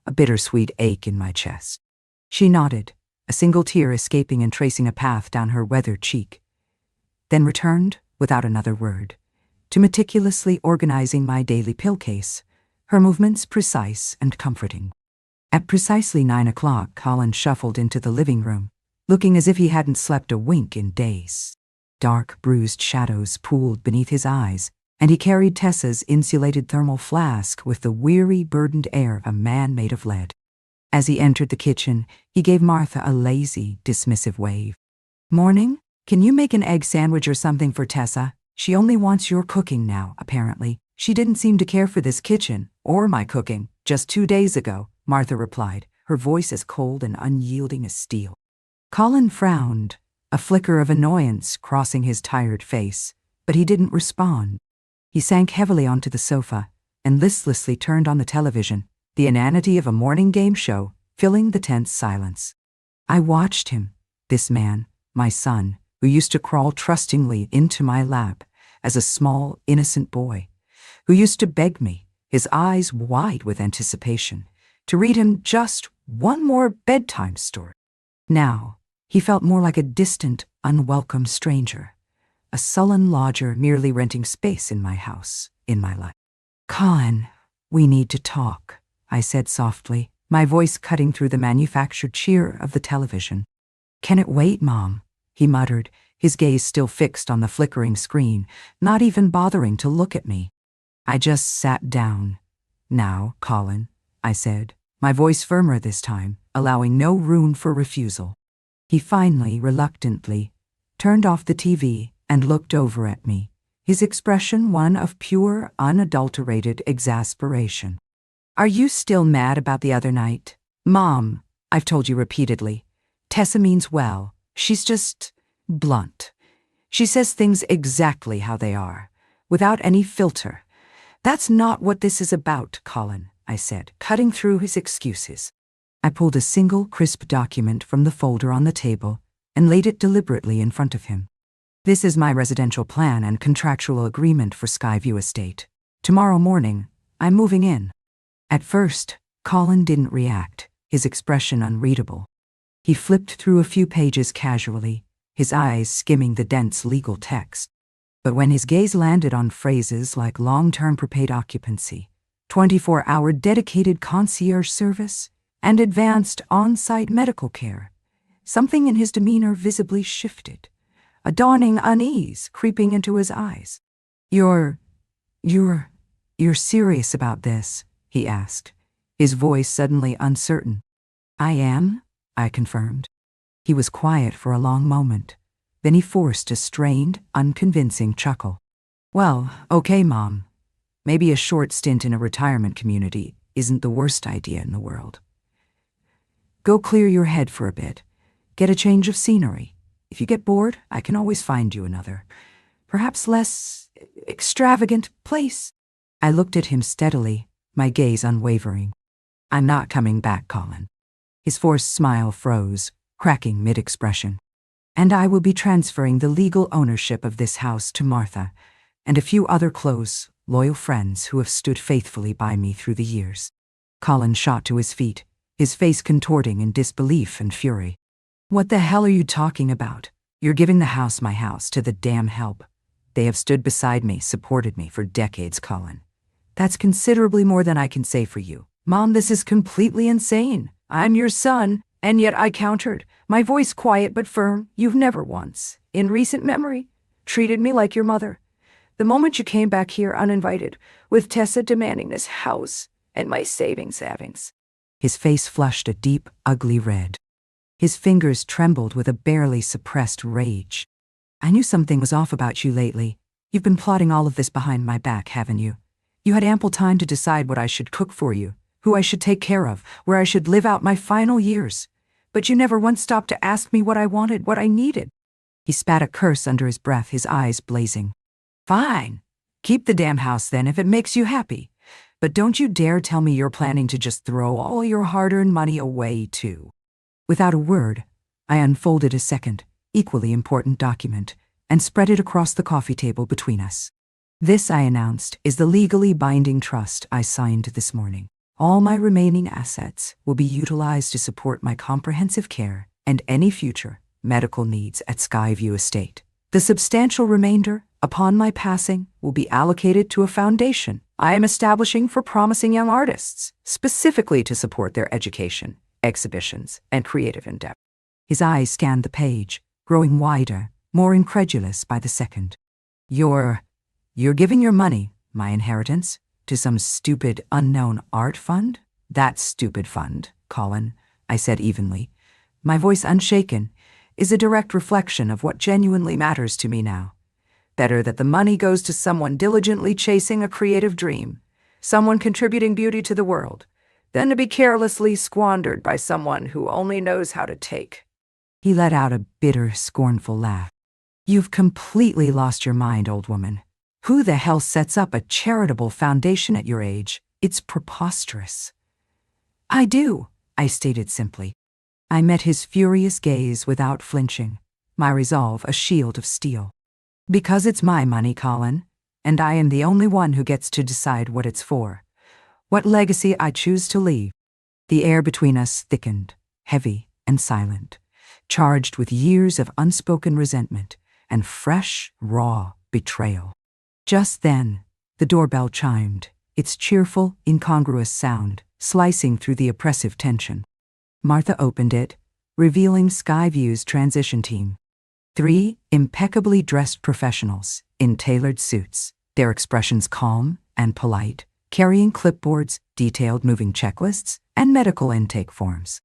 a bittersweet ache in my chest. She nodded, a single tear escaping and tracing a path down her weathered cheek, then returned, without another word, to meticulously organizing my daily pill case, her movements precise and comforting. At precisely 9 o'clock, Colin shuffled into the living room, looking as if he hadn't slept a wink in days. Dark, bruised shadows pooled beneath his eyes, and he carried Tessa's insulated thermal flask with the weary, burdened air of a man made of lead. As he entered the kitchen, he gave Martha a lazy, dismissive wave. "Morning? Can you make an egg sandwich or something for Tessa? She only wants your cooking now, apparently. She didn't seem to care for this kitchen, or my cooking, just 2 days ago," Martha replied, her voice as cold and unyielding as steel. Colin frowned, a flicker of annoyance crossing his tired face, but he didn't respond. He sank heavily onto the sofa and listlessly turned on the television, the inanity of a morning game show filling the tense silence. I watched him, this man, my son, who used to crawl trustingly into my lap as a small, innocent boy, who used to beg me, his eyes wide with anticipation, to read him just one more bedtime story. Now, he felt more like a distant, unwelcome stranger, a sullen lodger merely renting space in my house, in my life. "Colin, we need to talk," I said softly, my voice cutting through the manufactured cheer of the television. "Can it wait, Mom?" he muttered, his gaze still fixed on the flickering screen, not even bothering to look at me. I just sat down. "Now, Colin," I said, my voice firmer this time, allowing no room for refusal. He finally, reluctantly, turned off the TV and looked over at me, his expression one of pure, unadulterated exasperation. "Are you still mad about the other night? Mom, I've told you repeatedly. Tessa means well. She's just blunt. She says things exactly how they are, without any filter. That's not what this is about, Colin," I said, cutting through his excuses. I pulled a single, crisp document from the folder on the table and laid it deliberately in front of him. "This is my residential plan and contractual agreement for Skyview Estate. Tomorrow morning, I'm moving in." At first, Colin didn't react, his expression unreadable. He flipped through a few pages casually, his eyes skimming the dense legal text. But when his gaze landed on phrases like long-term prepaid occupancy, 24-hour dedicated concierge service, and advanced on-site medical care, something in his demeanor visibly shifted, a dawning unease creeping into his eyes. You're serious about this?" he asked, his voice suddenly uncertain. "I am," I confirmed. He was quiet for a long moment. Then he forced a strained, unconvincing chuckle. "Well, okay, Mom. Maybe a short stint in a retirement community isn't the worst idea in the world. Go clear your head for a bit. Get a change of scenery. If you get bored, I can always find you another, perhaps less extravagant place." I looked at him steadily, my gaze unwavering. "I'm not coming back, Colin." His forced smile froze, cracking mid-expression. "And I will be transferring the legal ownership of this house to Martha and a few other close, loyal friends who have stood faithfully by me through the years." Colin shot to his feet, his face contorting in disbelief and fury. "What the hell are you talking about? You're giving the house, my house, to the damn help. They have stood beside me, supported me for decades, Colin. That's considerably more than I can say for you. Mom, this is completely insane. I'm your son." And yet I countered, my voice quiet but firm. "You've never once, in recent memory, treated me like your mother. The moment you came back here uninvited, with Tessa demanding this house and my savings." His face flushed a deep, ugly red. His fingers trembled with a barely suppressed rage. "I knew something was off about you lately. You've been plotting all of this behind my back, haven't you? You had ample time to decide what I should cook for you, who I should take care of, where I should live out my final years. But you never once stopped to ask me what I wanted, what I needed." He spat a curse under his breath, his eyes blazing. "Fine. Keep the damn house then if it makes you happy. But don't you dare tell me you're planning to just throw all your hard-earned money away, too." Without a word, I unfolded a second, equally important document and spread it across the coffee table between us. "This," I announced, "is the legally binding trust I signed this morning. All my remaining assets will be utilized to support my comprehensive care and any future medical needs at Skyview Estate. The substantial remainder, upon my passing, will be allocated to a foundation I am establishing for promising young artists, specifically to support their education, exhibitions, and creative endeavor." His eyes scanned the page, growing wider, more incredulous by the second. You're giving your money, my inheritance, to some stupid unknown art fund? That stupid fund, Colin, I said evenly, my voice unshaken, is a direct reflection of what genuinely matters to me now. Better that the money goes to someone diligently chasing a creative dream, someone contributing beauty to the world, than to be carelessly squandered by someone who only knows how to take. He let out a bitter, scornful laugh. You've completely lost your mind, old woman. Who the hell sets up a charitable foundation at your age? It's preposterous. I do, I stated simply. I met his furious gaze without flinching, my resolve a shield of steel. Because it's my money, Colin, and I am the only one who gets to decide what it's for, what legacy I choose to leave. The air between us thickened, heavy and silent, charged with years of unspoken resentment and fresh, raw betrayal. Just then, the doorbell chimed, its cheerful, incongruous sound slicing through the oppressive tension. Martha opened it, revealing Skyview's transition team. 3 impeccably dressed professionals in tailored suits, their expressions calm and polite, carrying clipboards, detailed moving checklists, and medical intake forms.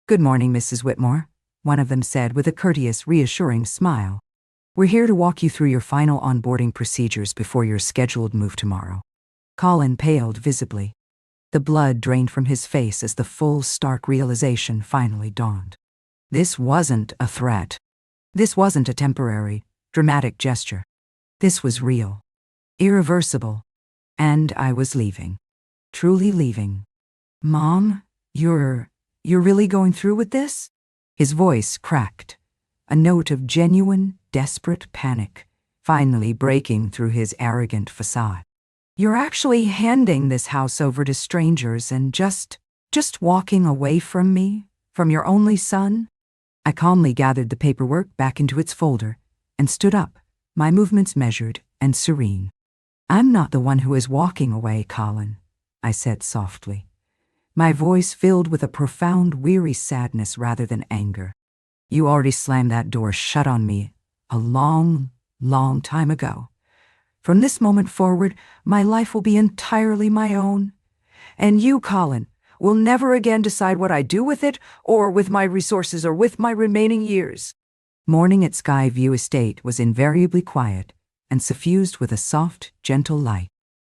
Good morning, Mrs. Whitmore, one of them said with a courteous, reassuring smile. We're here to walk you through your final onboarding procedures before your scheduled move tomorrow. Colin paled visibly. The blood drained from his face as the full, stark realization finally dawned. This wasn't a threat. This wasn't a temporary, dramatic gesture. This was real, irreversible, and I was leaving. Truly leaving. Mom, you're really going through with this? His voice cracked, a note of genuine, desperate panic, finally breaking through his arrogant facade. You're actually handing this house over to strangers and just walking away from me, from your only son? I calmly gathered the paperwork back into its folder and stood up, my movements measured and serene. I'm not the one who is walking away, Colin, I said softly, my voice filled with a profound, weary sadness rather than anger. You already slammed that door shut on me a long, long time ago. From this moment forward, my life will be entirely my own. And you, Colin, will never again decide what I do with it, or with my resources, or with my remaining years. Morning at Skyview Estate was invariably quiet and suffused with a soft, gentle light.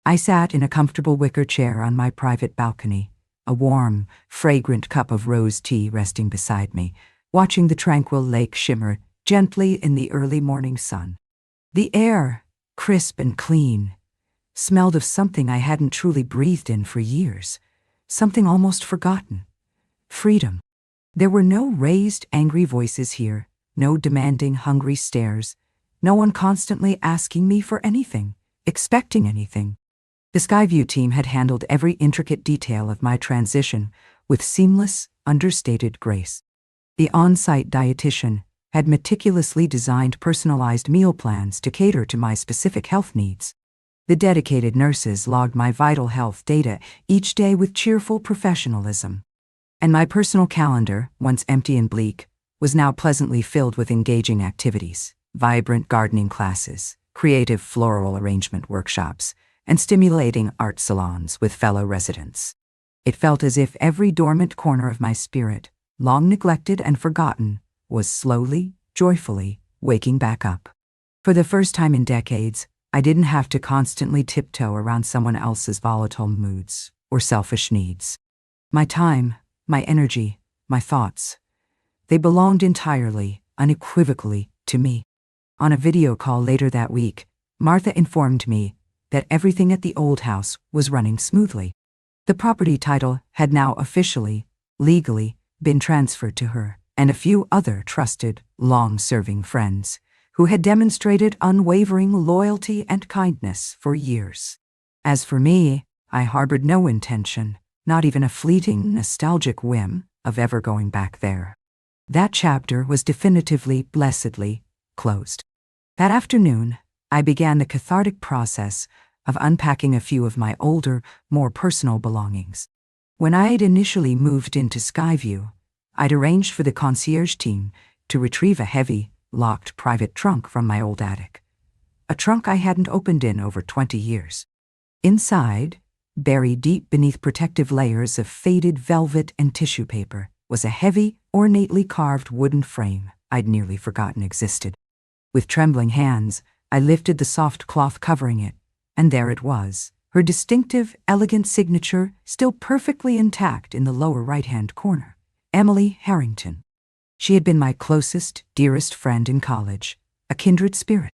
I sat in a comfortable wicker chair on my private balcony, a warm, fragrant cup of rose tea resting beside me, watching the tranquil lake shimmer gently in the early morning sun. The air, crisp and clean, smelled of something I hadn't truly breathed in for years, something almost forgotten. Freedom. There were no raised, angry voices here, no demanding, hungry stares, no one constantly asking me for anything, expecting anything. The Skyview team had handled every intricate detail of my transition with seamless, understated grace. The on-site dietitian had meticulously designed personalized meal plans to cater to my specific health needs. The dedicated nurses logged my vital health data each day with cheerful professionalism. And my personal calendar, once empty and bleak, was now pleasantly filled with engaging activities, vibrant gardening classes, creative floral arrangement workshops, and stimulating art salons with fellow residents. It felt as if every dormant corner of my spirit, long neglected and forgotten, was slowly, joyfully waking back up. For the first time in decades, I didn't have to constantly tiptoe around someone else's volatile moods or selfish needs. My time, my energy, my thoughts, they belonged entirely, unequivocally, to me. On a video call later that week, Martha informed me that everything at the old house was running smoothly. The property title had now officially, legally, been transferred to her and a few other trusted, long-serving friends who had demonstrated unwavering loyalty and kindness for years. As for me, I harbored no intention, not even a fleeting, nostalgic whim, of ever going back there. That chapter was definitively, blessedly, closed. That afternoon, I began the cathartic process of unpacking a few of my older, more personal belongings. When I had initially moved into Skyview, I'd arranged for the concierge team to retrieve a heavy, locked private trunk from my old attic. A trunk I hadn't opened in over 20 years. Inside, buried deep beneath protective layers of faded velvet and tissue paper, was a heavy, ornately carved wooden frame I'd nearly forgotten existed. With trembling hands, I lifted the soft cloth covering it, and there it was, her distinctive, elegant signature still perfectly intact in the lower right-hand corner. Emily Harrington. She had been my closest, dearest friend in college, a kindred spirit.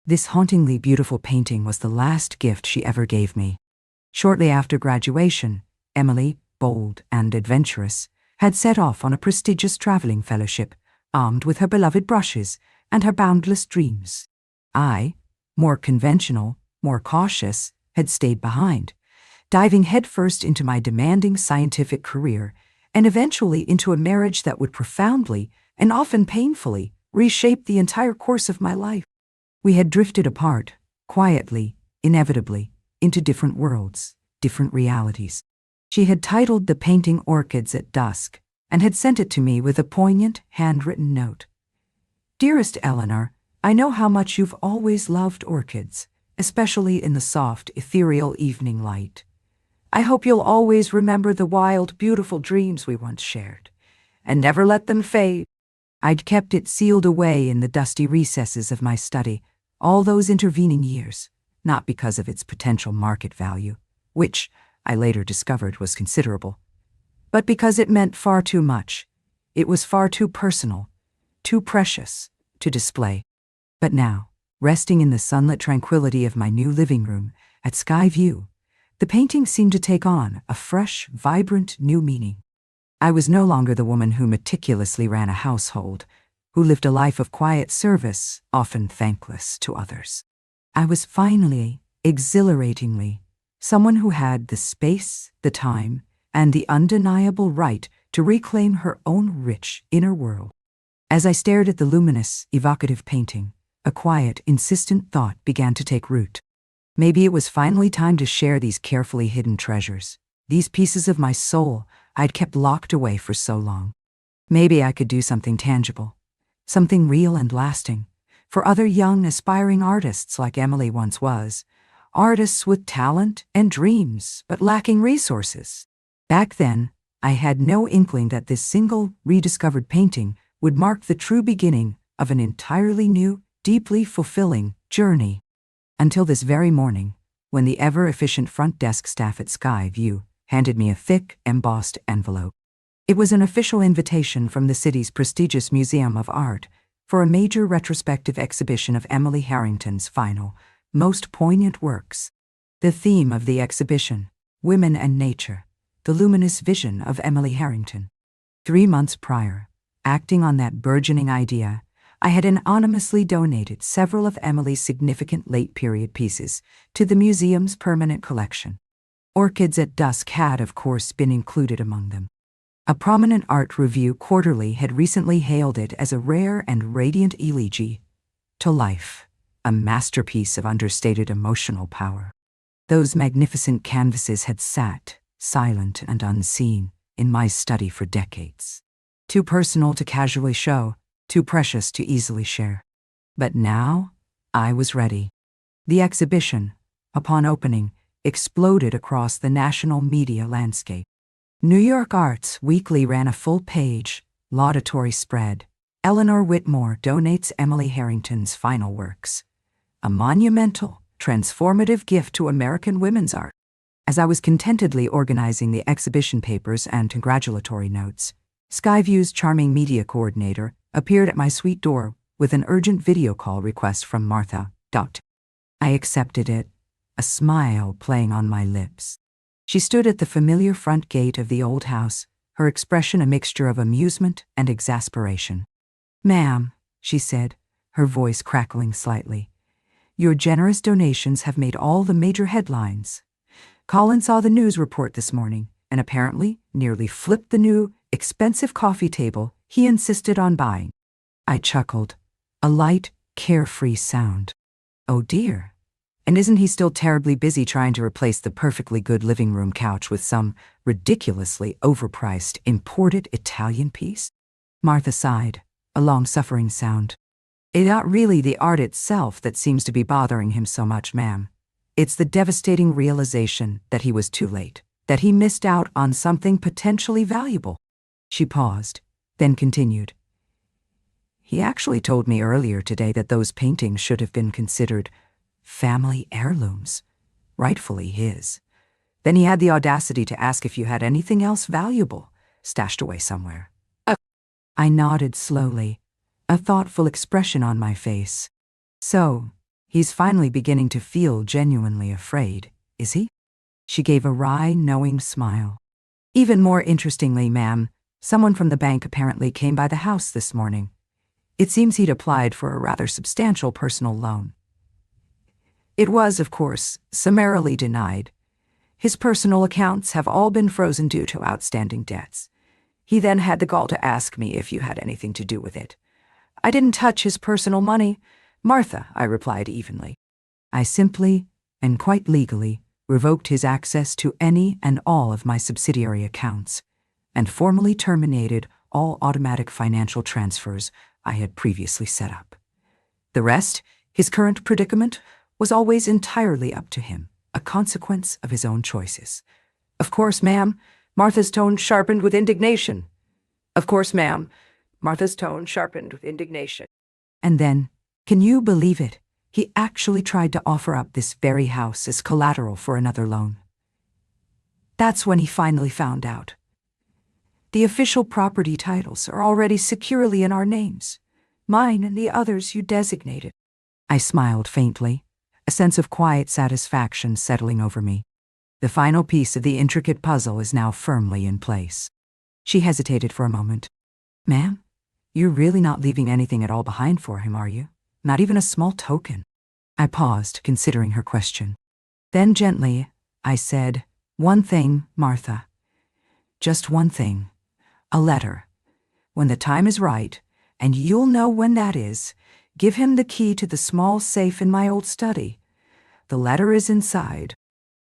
This hauntingly beautiful painting was the last gift she ever gave me. Shortly after graduation, Emily, bold and adventurous, had set off on a prestigious traveling fellowship, armed with her beloved brushes and her boundless dreams. I, more conventional, more cautious, had stayed behind, diving headfirst into my demanding scientific career and eventually into a marriage that would profoundly, and often painfully, reshape the entire course of my life. We had drifted apart, quietly, inevitably, into different worlds, different realities. She had titled the painting Orchids at Dusk, and had sent it to me with a poignant, handwritten note. Dearest Eleanor, I know how much you've always loved orchids, especially in the soft, ethereal evening light. I hope you'll always remember the wild, beautiful dreams we once shared, and never let them fade. I'd kept it sealed away in the dusty recesses of my study all those intervening years, not because of its potential market value, which I later discovered was considerable, but because it meant far too much. It was far too personal, too precious, to display. But now, resting in the sunlit tranquility of my new living room at Sky View, the painting seemed to take on a fresh, vibrant new meaning. I was no longer the woman who meticulously ran a household, who lived a life of quiet service, often thankless to others. I was finally, exhilaratingly, someone who had the space, the time, and the undeniable right to reclaim her own rich inner world. As I stared at the luminous, evocative painting, a quiet, insistent thought began to take root. Maybe it was finally time to share these carefully hidden treasures, these pieces of my soul I'd kept locked away for so long. Maybe I could do something tangible, something real and lasting, for other young, aspiring artists like Emily once was, artists with talent and dreams, but lacking resources. Back then, I had no inkling that this single, rediscovered painting would mark the true beginning of an entirely new, deeply fulfilling journey. Until this very morning, when the ever-efficient front desk staff at Sky View handed me a thick, embossed envelope. It was an official invitation from the city's prestigious Museum of Art for a major retrospective exhibition of Emily Harrington's final, most poignant works. The theme of the exhibition, Women and Nature, the luminous vision of Emily Harrington. 3 months prior, acting on that burgeoning idea, I had anonymously donated several of Emily's significant late-period pieces to the museum's permanent collection. Orchids at Dusk had, of course, been included among them. A prominent art review quarterly had recently hailed it as a rare and radiant elegy to life, a masterpiece of understated emotional power. Those magnificent canvases had sat, silent and unseen, in my study for decades. Too personal to casually show, too precious to easily share. But now, I was ready. The exhibition, upon opening, exploded across the national media landscape. New York Arts Weekly ran a full-page, laudatory spread. Eleanor Whitmore donates Emily Harrington's final works. A monumental, transformative gift to American women's art. As I was contentedly organizing the exhibition papers and congratulatory notes, Skyview's charming media coordinator appeared at my suite door with an urgent video call request from Martha. I accepted it, a smile playing on my lips. She stood at the familiar front gate of the old house, her expression a mixture of amusement and exasperation. "Ma'am," she said, her voice crackling slightly, "your generous donations have made all the major headlines. Colin saw the news report this morning and apparently nearly flipped the new, expensive coffee table he insisted on buying." I chuckled, a light, carefree sound. Oh dear. And isn't he still terribly busy trying to replace the perfectly good living room couch with some ridiculously overpriced imported Italian piece? Martha sighed, a long-suffering sound. It's not really the art itself that seems to be bothering him so much, ma'am. It's the devastating realization that he was too late, that he missed out on something potentially valuable. She paused, then continued. He actually told me earlier today that those paintings should have been considered family heirlooms, rightfully his. Then he had the audacity to ask if you had anything else valuable stashed away somewhere. I nodded slowly, a thoughtful expression on my face. So, he's finally beginning to feel genuinely afraid, is he? She gave a wry, knowing smile. Even more interestingly, ma'am, someone from the bank apparently came by the house this morning. It seems he'd applied for a rather substantial personal loan. It was, of course, summarily denied. His personal accounts have all been frozen due to outstanding debts. He then had the gall to ask me if you had anything to do with it. I didn't touch his personal money. Martha, I replied evenly. I simply, and quite legally, revoked his access to any and all of my subsidiary accounts, and formally terminated all automatic financial transfers I had previously set up. The rest, his current predicament, was always entirely up to him, a consequence of his own choices. Of course, ma'am, Martha's tone sharpened with indignation. Of course, ma'am, Martha's tone sharpened with indignation. And then, can you believe it? He actually tried to offer up this very house as collateral for another loan. That's when he finally found out. The official property titles are already securely in our names, mine and the others you designated. I smiled faintly, a sense of quiet satisfaction settling over me. The final piece of the intricate puzzle is now firmly in place. She hesitated for a moment. Ma'am, you're really not leaving anything at all behind for him, are you? Not even a small token? I paused, considering her question. Then gently, I said, one thing, Martha. Just one thing. A letter. When the time is right, and you'll know when that is, give him the key to the small safe in my old study. The letter is inside.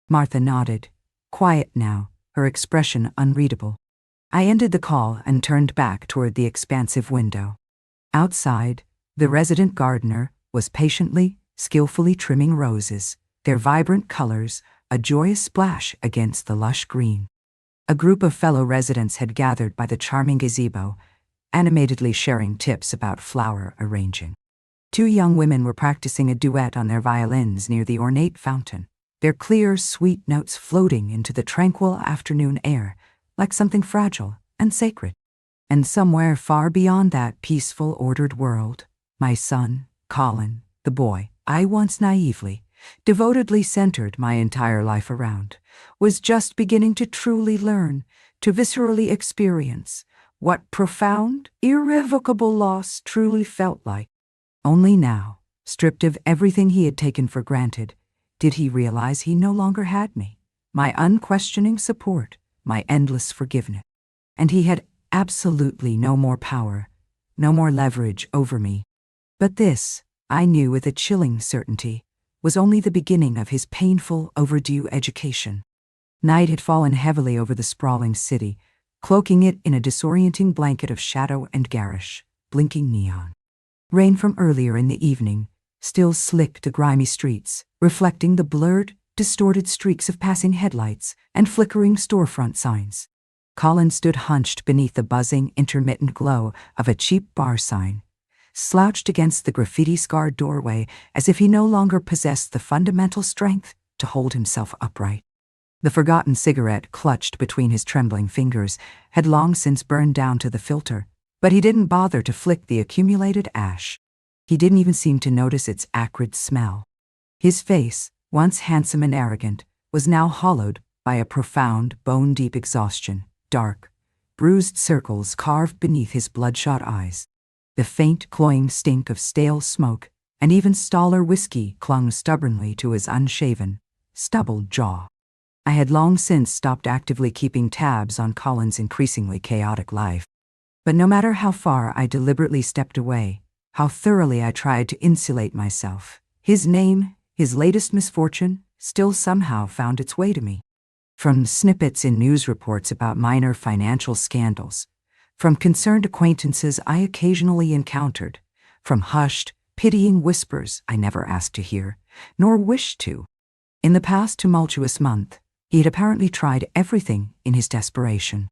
Martha nodded, quiet now, her expression unreadable. I ended the call and turned back toward the expansive window. Outside, the resident gardener was patiently, skillfully trimming roses, their vibrant colors a joyous splash against the lush green. A group of fellow residents had gathered by the charming gazebo, animatedly sharing tips about flower arranging. 2 young women were practicing a duet on their violins near the ornate fountain, their clear, sweet notes floating into the tranquil afternoon air like something fragile and sacred. And somewhere far beyond that peaceful, ordered world, my son, Colin, the boy I once naively, devotedly centered my entire life around, was just beginning to truly learn, to viscerally experience what profound, irrevocable loss truly felt like. Only now, stripped of everything he had taken for granted, did he realize he no longer had me, my unquestioning support, my endless forgiveness. And he had absolutely no more power, no more leverage over me. But this, I knew with a chilling certainty, was only the beginning of his painful, overdue education. Night had fallen heavily over the sprawling city, cloaking it in a disorienting blanket of shadow and garish, blinking neon. Rain from earlier in the evening still slicked the grimy streets, reflecting the blurred, distorted streaks of passing headlights and flickering storefront signs. Colin stood hunched beneath the buzzing, intermittent glow of a cheap bar sign, slouched against the graffiti-scarred doorway as if he no longer possessed the fundamental strength to hold himself upright. The forgotten cigarette clutched between his trembling fingers had long since burned down to the filter, but he didn't bother to flick the accumulated ash. He didn't even seem to notice its acrid smell. His face, once handsome and arrogant, was now hollowed by a profound, bone-deep exhaustion, dark, bruised circles carved beneath his bloodshot eyes. The faint, cloying stink of stale smoke and even staller whiskey clung stubbornly to his unshaven, stubbled jaw. I had long since stopped actively keeping tabs on Colin's increasingly chaotic life. But no matter how far I deliberately stepped away, how thoroughly I tried to insulate myself, his name, his latest misfortune, still somehow found its way to me. From snippets in news reports about minor financial scandals, from concerned acquaintances I occasionally encountered, from hushed, pitying whispers I never asked to hear, nor wished to. In the past tumultuous month, he had apparently tried everything in his desperation.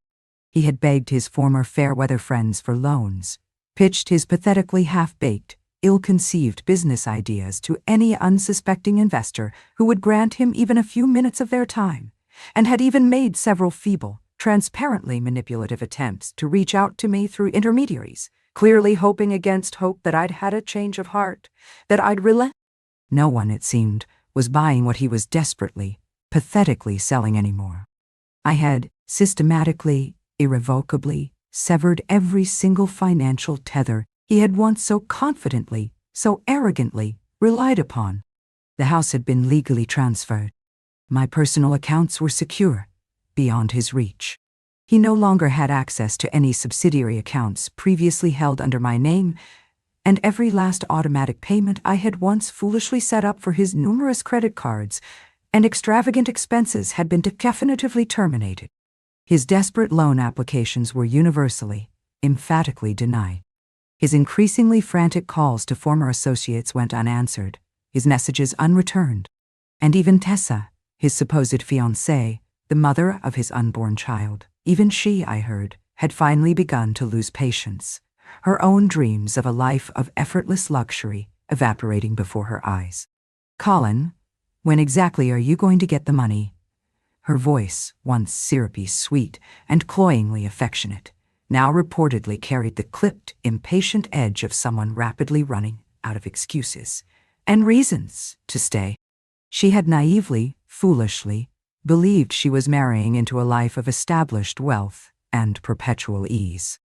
He had begged his former fair-weather friends for loans, pitched his pathetically half-baked, ill-conceived business ideas to any unsuspecting investor who would grant him even a few minutes of their time, and had even made several feeble, transparently manipulative attempts to reach out to me through intermediaries, clearly hoping against hope that I'd had a change of heart, that I'd relent. No one, it seemed, was buying what he was desperately, pathetically selling anymore. I had systematically, irrevocably, severed every single financial tether he had once so confidently, so arrogantly relied upon. The house had been legally transferred. My personal accounts were secure, beyond his reach. He no longer had access to any subsidiary accounts previously held under my name, and every last automatic payment I had once foolishly set up for his numerous credit cards and extravagant expenses had been definitively terminated. His desperate loan applications were universally, emphatically denied. His increasingly frantic calls to former associates went unanswered, his messages unreturned. And even Tessa, his supposed fiancée, the mother of his unborn child, even she, I heard, had finally begun to lose patience, her own dreams of a life of effortless luxury evaporating before her eyes. "Colin, when exactly are you going to get the money?" Her voice, once syrupy sweet and cloyingly affectionate, now reportedly carried the clipped, impatient edge of someone rapidly running out of excuses and reasons to stay. She had naively, foolishly, believed she was marrying into a life of established wealth and perpetual ease.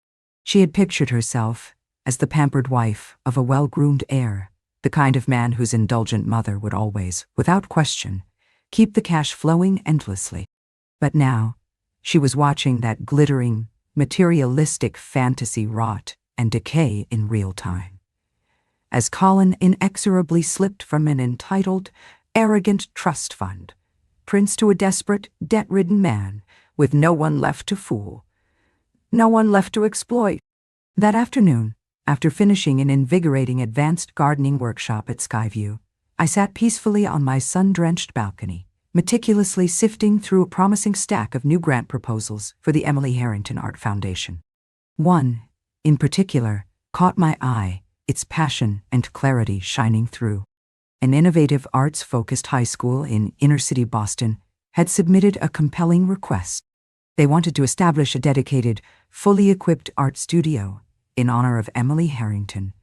She had pictured herself as the pampered wife of a well-groomed heir, the kind of man whose indulgent mother would always, without question, keep the cash flowing endlessly. But now, she was watching that glittering, materialistic fantasy rot and decay in real time. As Colin inexorably slipped from an entitled, arrogant trust fund, prince to a desperate, debt-ridden man with no one left to fool, no one left to exploit. That afternoon, after finishing an invigorating advanced gardening workshop at Skyview, I sat peacefully on my sun-drenched balcony, meticulously sifting through a promising stack of new grant proposals for the Emily Harrington Art Foundation. One, in particular, caught my eye, its passion and clarity shining through. An innovative arts-focused high school in inner-city Boston had submitted a compelling request. They wanted to establish a dedicated, fully equipped art studio in honor of Emily Harrington,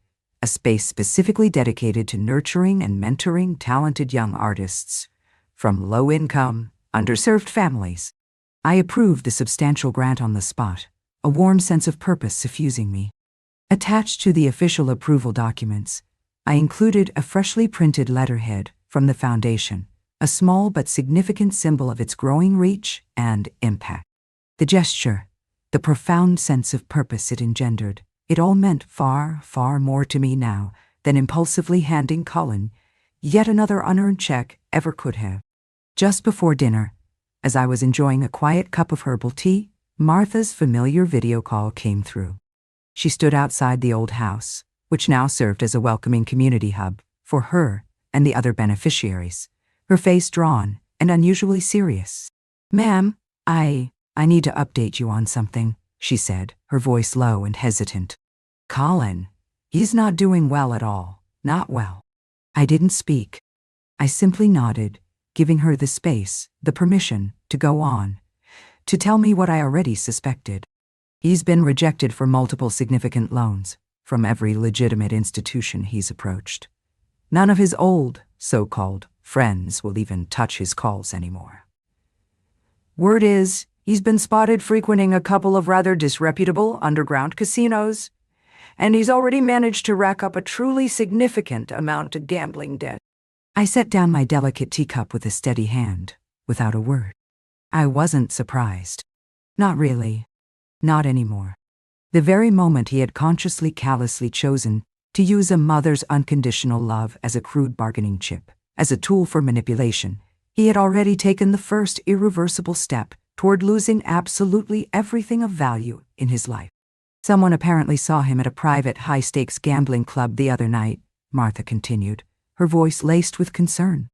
a space specifically dedicated to nurturing and mentoring talented young artists from low-income, underserved families. I approved the substantial grant on the spot, a warm sense of purpose suffusing me. Attached to the official approval documents, I included a freshly printed letterhead from the foundation, a small but significant symbol of its growing reach and impact. The gesture, the profound sense of purpose it engendered, it all meant far, far more to me now than impulsively handing Colin yet another unearned check ever could have. Just before dinner, as I was enjoying a quiet cup of herbal tea, Martha's familiar video call came through. She stood outside the old house, which now served as a welcoming community hub for her and the other beneficiaries, her face drawn and unusually serious. "Ma'am, I need to update you on something," she said, her voice low and hesitant. "Colin, he's not doing well at all, not well." I didn't speak. I simply nodded, giving her the space, the permission to go on, to tell me what I already suspected. He's been rejected for multiple significant loans from every legitimate institution he's approached. None of his old, so-called, friends will even touch his calls anymore. Word is, he's been spotted frequenting a couple of rather disreputable underground casinos, and he's already managed to rack up a truly significant amount of gambling debt. I set down my delicate teacup with a steady hand, without a word. I wasn't surprised. Not really. Not anymore. The very moment he had consciously, callously chosen to use a mother's unconditional love as a crude bargaining chip, as a tool for manipulation, he had already taken the first irreversible step toward losing absolutely everything of value in his life. Someone apparently saw him at a private high-stakes gambling club the other night, Martha continued, her voice laced with concern.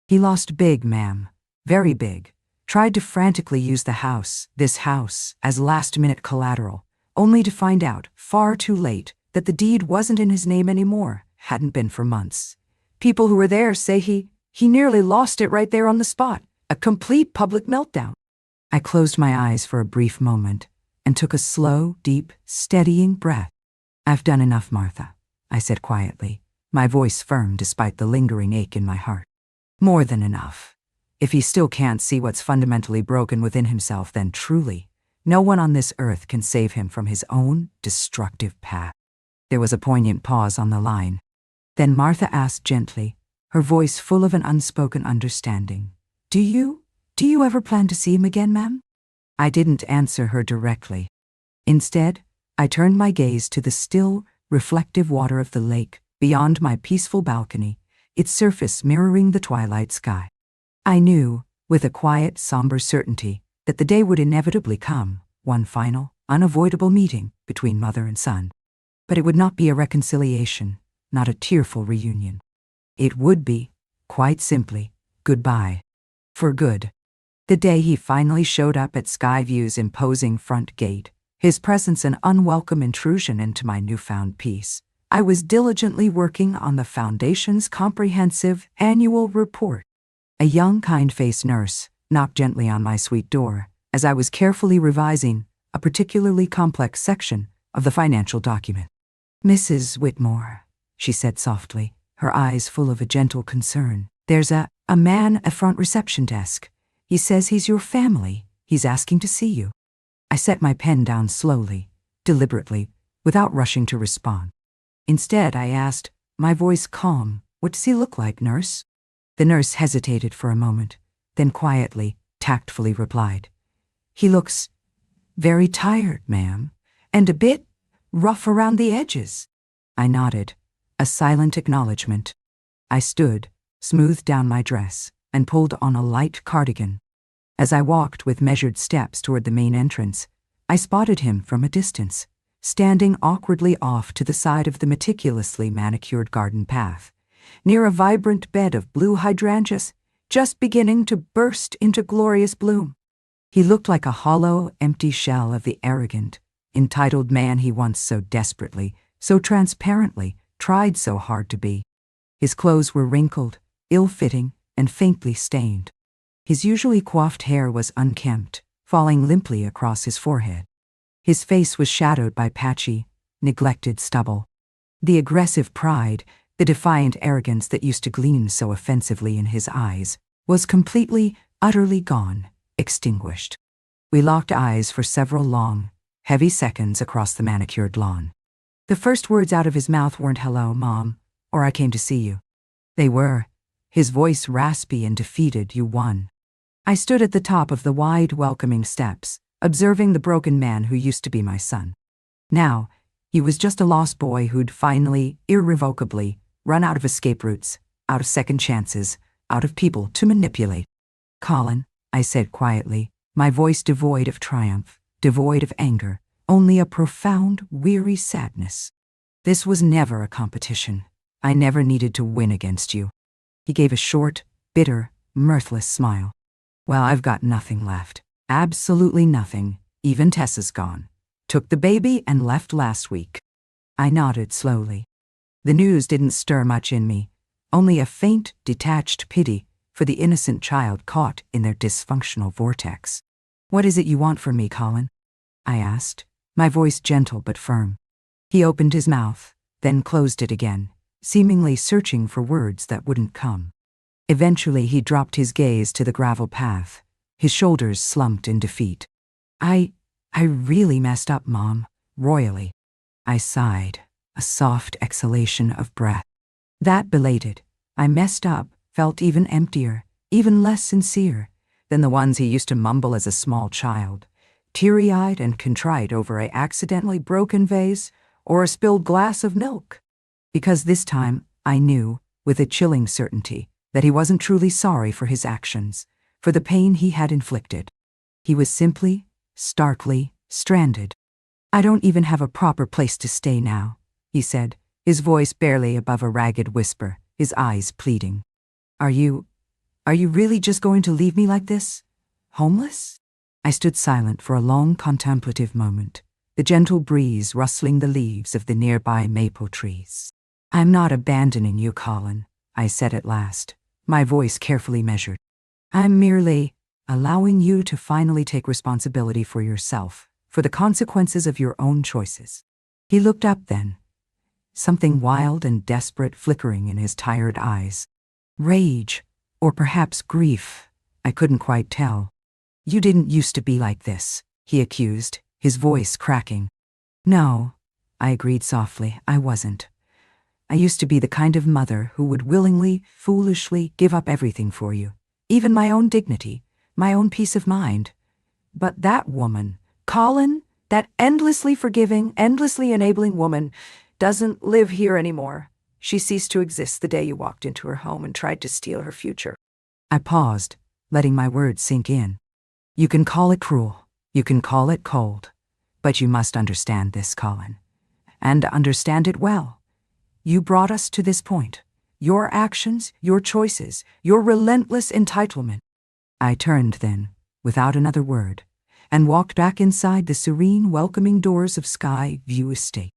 He lost big, ma'am. Very big. Tried to frantically use this house, as last-minute collateral, only to find out, far too late, that the deed wasn't in his name anymore, hadn't been for months. People who were there say he nearly lost it right there on the spot. A complete public meltdown. I closed my eyes for a brief moment and took a slow, deep, steadying breath. I've done enough, Martha, I said quietly, my voice firm despite the lingering ache in my heart. More than enough. If he still can't see what's fundamentally broken within himself, then truly, no one on this earth can save him from his own destructive path. There was a poignant pause on the line. Then Martha asked gently, her voice full of an unspoken understanding, Do you ever plan to see him again, ma'am? I didn't answer her directly. Instead, I turned my gaze to the still, reflective water of the lake beyond my peaceful balcony, its surface mirroring the twilight sky. I knew, with a quiet, somber certainty, that the day would inevitably come, one final, unavoidable meeting between mother and son. But it would not be a reconciliation, not a tearful reunion. It would be, quite simply, goodbye. For good. The day he finally showed up at Skyview's imposing front gate, his presence an unwelcome intrusion into my newfound peace, I was diligently working on the Foundation's comprehensive annual report. A young, kind-faced nurse knocked gently on my suite door as I was carefully revising a particularly complex section of the financial document. Mrs. Whitmore, she said softly, her eyes full of a gentle concern. There's a man at front reception desk. He says he's your family. He's asking to see you. I set my pen down slowly, deliberately, without rushing to respond. Instead, I asked, my voice calm, What does he look like, nurse? The nurse hesitated for a moment, then quietly, tactfully replied, He looks very tired, ma'am, and a bit rough around the edges. I nodded, a silent acknowledgement. I stood, smoothed down my dress, and pulled on a light cardigan. As I walked with measured steps toward the main entrance, I spotted him from a distance, standing awkwardly off to the side of the meticulously manicured garden path, near a vibrant bed of blue hydrangeas, just beginning to burst into glorious bloom. He looked like a hollow, empty shell of the arrogant, entitled man he once so desperately, so transparently, tried so hard to be. His clothes were wrinkled, ill-fitting, and faintly stained. His usually coiffed hair was unkempt, falling limply across his forehead. His face was shadowed by patchy, neglected stubble. The aggressive pride, the defiant arrogance that used to gleam so offensively in his eyes, was completely, utterly gone, extinguished. We locked eyes for several long, heavy seconds across the manicured lawn. The first words out of his mouth weren't "Hello, Mom," or "I came to see you." They were, his voice raspy and defeated, "You won." I stood at the top of the wide, welcoming steps, observing the broken man who used to be my son. Now, he was just a lost boy who'd finally, irrevocably, run out of escape routes, out of second chances, out of people to manipulate. "Colin," I said quietly, my voice devoid of triumph, devoid of anger, only a profound, weary sadness. "This was never a competition. I never needed to win against you." He gave a short, bitter, mirthless smile. "Well, I've got nothing left. Absolutely nothing. Even Tessa's gone. Took the baby and left last week." I nodded slowly. The news didn't stir much in me, only a faint, detached pity for the innocent child caught in their dysfunctional vortex. "What is it you want from me, Colin?" I asked, my voice gentle but firm. He opened his mouth, then closed it again, seemingly searching for words that wouldn't come. Eventually, he dropped his gaze to the gravel path, his shoulders slumped in defeat. I really messed up, Mom, royally." I sighed, a soft exhalation of breath. That belated, "I messed up," felt even emptier, even less sincere than the ones he used to mumble as a small child, teary-eyed and contrite over a accidentally broken vase or a spilled glass of milk. Because this time, I knew, with a chilling certainty, that he wasn't truly sorry for his actions, for the pain he had inflicted. He was simply, starkly, stranded. "I don't even have a proper place to stay now," he said, his voice barely above a ragged whisper, his eyes pleading. Are you really just going to leave me like this? Homeless? I stood silent for a long contemplative moment, the gentle breeze rustling the leaves of the nearby maple trees. I'm not abandoning you, Colin, I said at last, my voice carefully measured. I'm merely allowing you to finally take responsibility for yourself, for the consequences of your own choices. He looked up then, something wild and desperate flickering in his tired eyes. Rage, or perhaps grief, I couldn't quite tell. You didn't used to be like this, he accused, his voice cracking. No, I agreed softly, I wasn't. I used to be the kind of mother who would willingly, foolishly give up everything for you, even my own dignity, my own peace of mind. But that woman, Colin, that endlessly forgiving, endlessly enabling woman, doesn't live here anymore. She ceased to exist the day you walked into her home and tried to steal her future. I paused, letting my words sink in. You can call it cruel, you can call it cold, but you must understand this, Colin, and understand it well. You brought us to this point. Your actions, your choices, your relentless entitlement. I turned then, without another word, and walked back inside the serene, welcoming doors of Sky View Estate.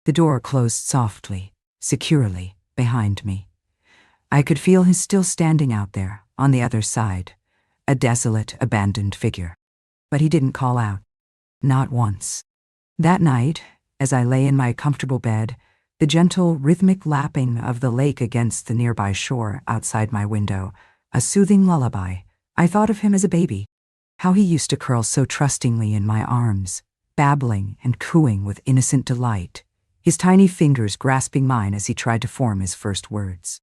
The door closed softly, securely, behind me. I could feel him still standing out there, on the other side, a desolate, abandoned figure. But he didn't call out. Not once. That night, as I lay in my comfortable bed, the gentle, rhythmic lapping of the lake against the nearby shore outside my window, a soothing lullaby, I thought of him as a baby. How he used to curl so trustingly in my arms, babbling and cooing with innocent delight, his tiny fingers grasping mine as he tried to form his first words.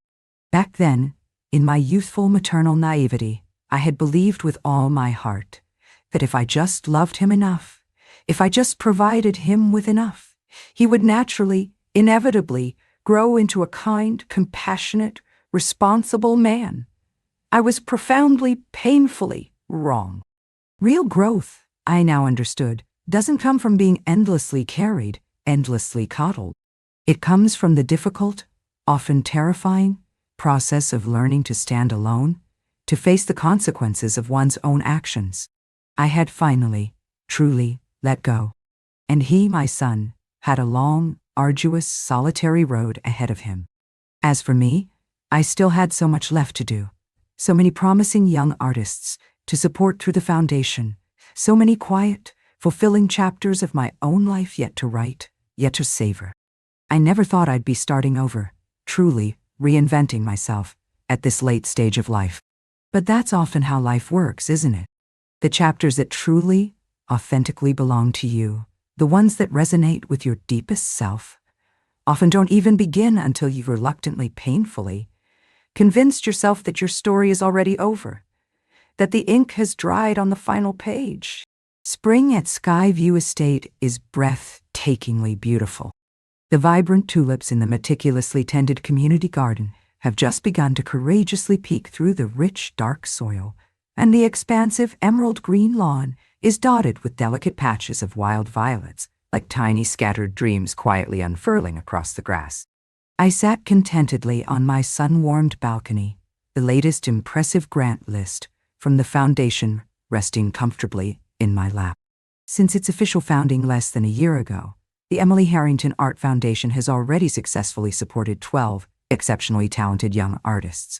Back then, in my youthful maternal naivety, I had believed with all my heart that if I just loved him enough, if I just provided him with enough, he would naturally, inevitably, grow into a kind, compassionate, responsible man. I was profoundly, painfully wrong. Real growth, I now understood, doesn't come from being endlessly carried, endlessly coddled. It comes from the difficult, often terrifying, process of learning to stand alone, to face the consequences of one's own actions. I had finally, truly, let go. And he, my son, had a long, arduous, solitary road ahead of him. As for me, I still had so much left to do, so many promising young artists to support through the foundation, so many quiet, fulfilling chapters of my own life yet to write, yet to savor. I never thought I'd be starting over, truly reinventing myself, at this late stage of life. But that's often how life works, isn't it? The chapters that truly, authentically belong to you, the ones that resonate with your deepest self, often don't even begin until you've reluctantly, painfully, convinced yourself that your story is already over, that the ink has dried on the final page. Spring at Sky View Estate is breathtakingly beautiful. The vibrant tulips in the meticulously tended community garden have just begun to courageously peek through the rich, dark soil, and the expansive emerald green lawn is dotted with delicate patches of wild violets, like tiny scattered dreams quietly unfurling across the grass. I sat contentedly on my sun-warmed balcony, the latest impressive grant list from the foundation resting comfortably in my lap. Since its official founding less than a year ago, the Emily Harrington Art Foundation has already successfully supported 12 exceptionally talented young artists,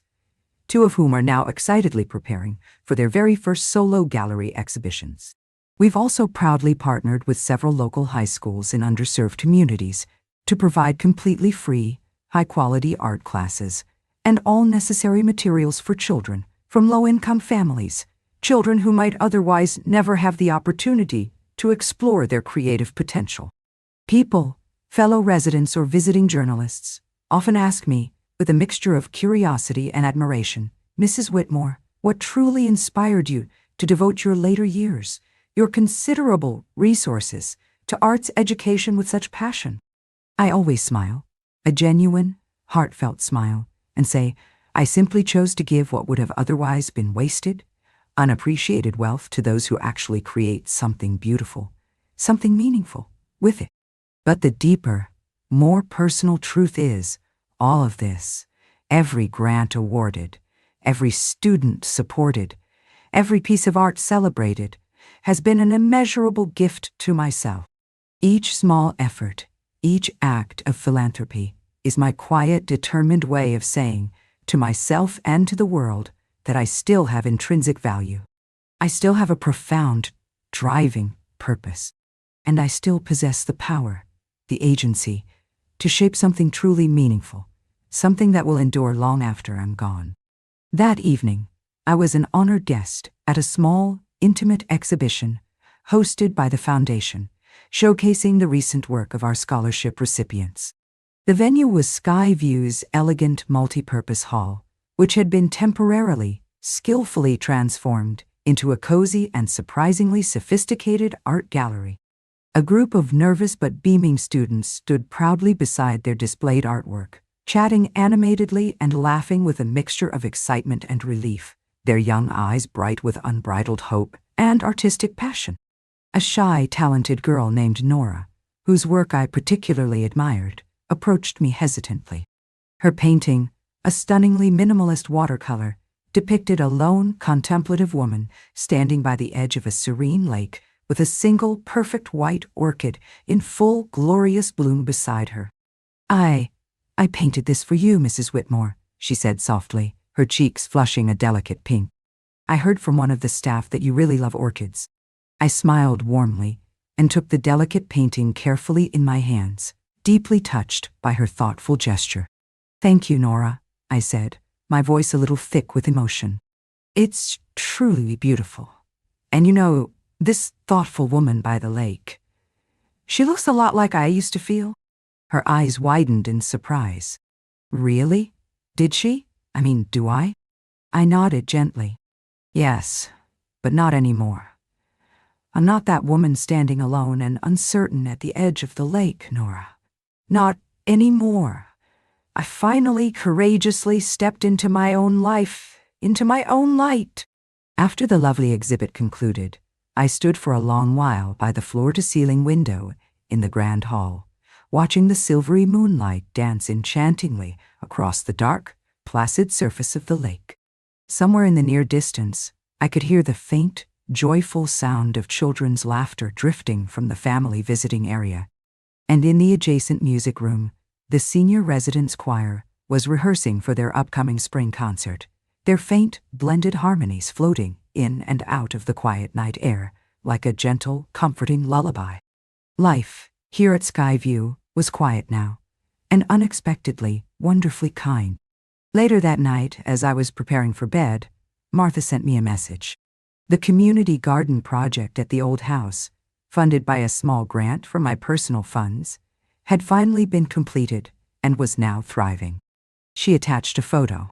2 of whom are now excitedly preparing for their very first solo gallery exhibitions. We've also proudly partnered with several local high schools in underserved communities to provide completely free, high-quality art classes and all necessary materials for children from low-income families, children who might otherwise never have the opportunity to explore their creative potential. People, fellow residents or visiting journalists, often ask me, with a mixture of curiosity and admiration, Mrs. Whitmore, what truly inspired you to devote your later years, your considerable resources, to arts education with such passion? I always smile, a genuine, heartfelt smile, and say, I simply chose to give what would have otherwise been wasted, unappreciated wealth to those who actually create something beautiful, something meaningful with it. But the deeper, more personal truth is, all of this, every grant awarded, every student supported, every piece of art celebrated, has been an immeasurable gift to myself. Each small effort, each act of philanthropy is my quiet, determined way of saying, to myself and to the world, that I still have intrinsic value. I still have a profound, driving purpose. And I still possess the power, the agency, to shape something truly meaningful, something that will endure long after I'm gone. That evening, I was an honored guest at a small, intimate exhibition hosted by the Foundation, showcasing the recent work of our scholarship recipients. The venue was Skyview's elegant multipurpose hall, which had been temporarily, skillfully transformed into a cozy and surprisingly sophisticated art gallery. A group of nervous but beaming students stood proudly beside their displayed artwork, chatting animatedly and laughing with a mixture of excitement and relief, their young eyes bright with unbridled hope and artistic passion. A shy, talented girl named Nora, whose work I particularly admired, approached me hesitantly. Her painting, a stunningly minimalist watercolor, depicted a lone, contemplative woman standing by the edge of a serene lake with a single perfect white orchid in full, glorious bloom beside her. I painted this for you, Mrs. Whitmore," she said softly, her cheeks flushing a delicate pink. "I heard from one of the staff that you really love orchids." I smiled warmly and took the delicate painting carefully in my hands, deeply touched by her thoughtful gesture. "Thank you, Nora," I said, my voice a little thick with emotion. "It's truly beautiful. And you know, this thoughtful woman by the lake, she looks a lot like I used to feel." Her eyes widened in surprise. "Really? Did she? I mean, do I?" I nodded gently. "Yes, but not anymore. I'm not that woman standing alone and uncertain at the edge of the lake, Nora. Not anymore. I finally courageously stepped into my own life, into my own light." After the lovely exhibit concluded, I stood for a long while by the floor-to-ceiling window in the grand hall, watching the silvery moonlight dance enchantingly across the dark, placid surface of the lake. Somewhere in the near distance, I could hear the faint, joyful sound of children's laughter drifting from the family visiting area. And in the adjacent music room, the senior residence choir was rehearsing for their upcoming spring concert, their faint, blended harmonies floating in and out of the quiet night air like a gentle, comforting lullaby. Life, here at Skyview, was quiet now, and unexpectedly, wonderfully kind. Later that night, as I was preparing for bed, Martha sent me a message. The community garden project at the old house, funded by a small grant from my personal funds, had finally been completed and was now thriving. She attached a photo.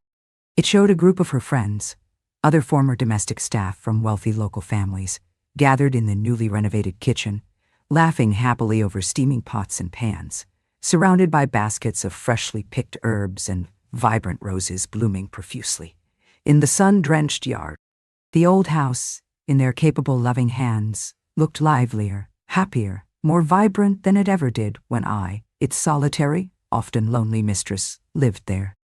It showed a group of her friends, other former domestic staff from wealthy local families, gathered in the newly renovated kitchen, laughing happily over steaming pots and pans, surrounded by baskets of freshly picked herbs and vibrant roses blooming profusely. In the sun-drenched yard, the old house, in their capable, loving hands, looked livelier, happier, more vibrant than it ever did when I, its solitary, often lonely mistress, lived there.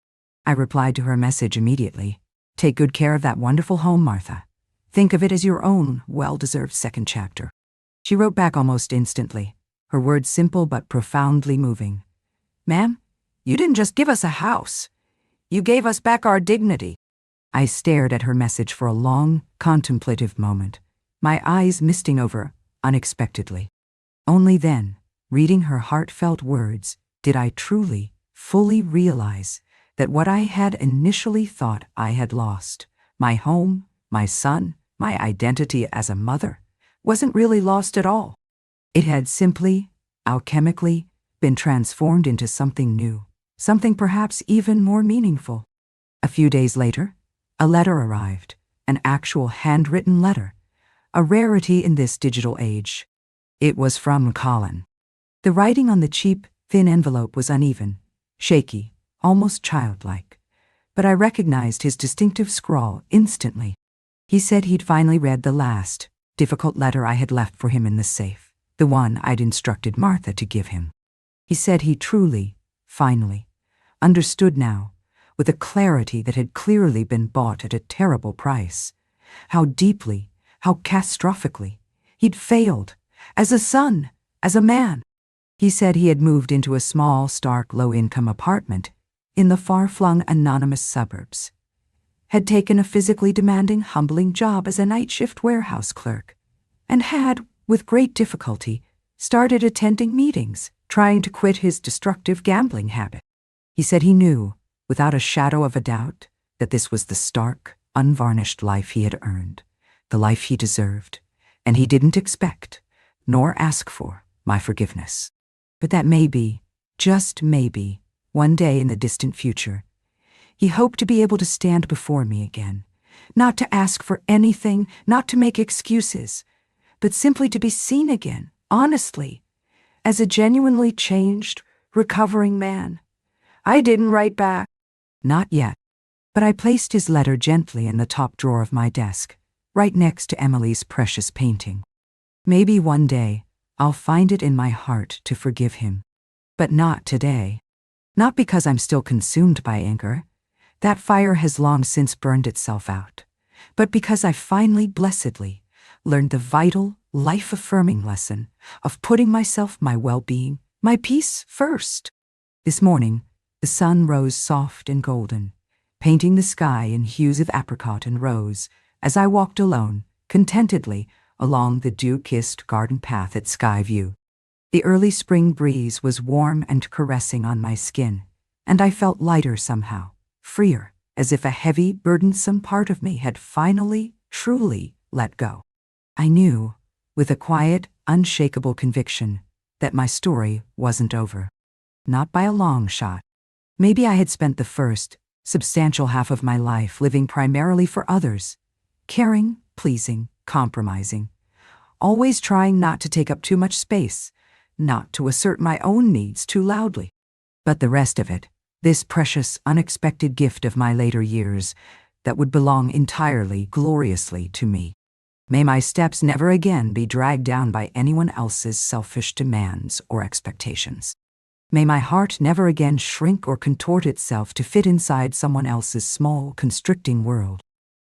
I replied to her message immediately. "Take good care of that wonderful home, Martha. Think of it as your own well-deserved second chapter." She wrote back almost instantly, her words simple but profoundly moving. "Ma'am, you didn't just give us a house. You gave us back our dignity." I stared at her message for a long, contemplative moment, my eyes misting over unexpectedly. Only then, reading her heartfelt words, did I truly, fully realize that what I had initially thought I had lost, my home, my son, my identity as a mother, wasn't really lost at all. It had simply, alchemically, been transformed into something new, something perhaps even more meaningful. A few days later, a letter arrived, an actual handwritten letter, a rarity in this digital age. It was from Colin. The writing on the cheap, thin envelope was uneven, shaky, almost childlike, but I recognized his distinctive scrawl instantly. He said he'd finally read the last, difficult letter I had left for him in the safe, the one I'd instructed Martha to give him. He said he truly, finally, understood now, with a clarity that had clearly been bought at a terrible price, how deeply, how catastrophically, he'd failed, as a son, as a man. He said he had moved into a small, stark, low-income apartment in the far-flung, anonymous suburbs, had taken a physically demanding, humbling job as a night-shift warehouse clerk, and had, with great difficulty, started attending meetings, trying to quit his destructive gambling habit. He said he knew, without a shadow of a doubt, that this was the stark, unvarnished life he had earned, the life he deserved, and he didn't expect, nor ask for, my forgiveness. But that maybe, just maybe, one day in the distant future, he hoped to be able to stand before me again, not to ask for anything, not to make excuses, but simply to be seen again, honestly, as a genuinely changed, recovering man. I didn't write back. Not yet. But I placed his letter gently in the top drawer of my desk, right next to Emily's precious painting. Maybe one day I'll find it in my heart to forgive him. But not today. Not because I'm still consumed by anger. That fire has long since burned itself out. But because I finally, blessedly, learned the vital, life-affirming lesson of putting myself, my well-being, my peace first. This morning, the sun rose soft and golden, painting the sky in hues of apricot and rose, as I walked alone, contentedly, along the dew-kissed garden path at Skyview. The early spring breeze was warm and caressing on my skin, and I felt lighter somehow, freer, as if a heavy, burdensome part of me had finally, truly let go. I knew, with a quiet, unshakable conviction, that my story wasn't over. Not by a long shot. Maybe I had spent the first, substantial half of my life living primarily for others, caring, pleasing, compromising, always trying not to take up too much space, not to assert my own needs too loudly. But the rest of it, this precious, unexpected gift of my later years, that would belong entirely, gloriously to me. May my steps never again be dragged down by anyone else's selfish demands or expectations. May my heart never again shrink or contort itself to fit inside someone else's small, constricting world.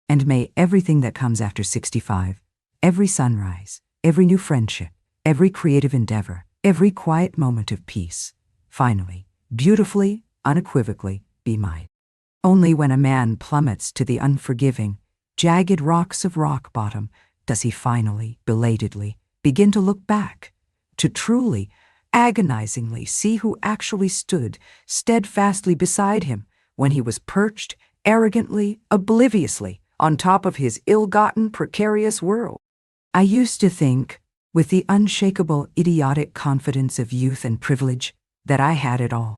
And may everything that comes after 65, every sunrise, every new friendship, every creative endeavor, every quiet moment of peace, finally, beautifully, unequivocally, be mine. Only when a man plummets to the unforgiving, jagged rocks of rock bottom does he finally, belatedly, begin to look back, to truly, agonizingly see who actually stood steadfastly beside him when he was perched, arrogantly, obliviously, on top of his ill-gotten, precarious world. I used to think, with the unshakable, idiotic confidence of youth and privilege, that I had it all.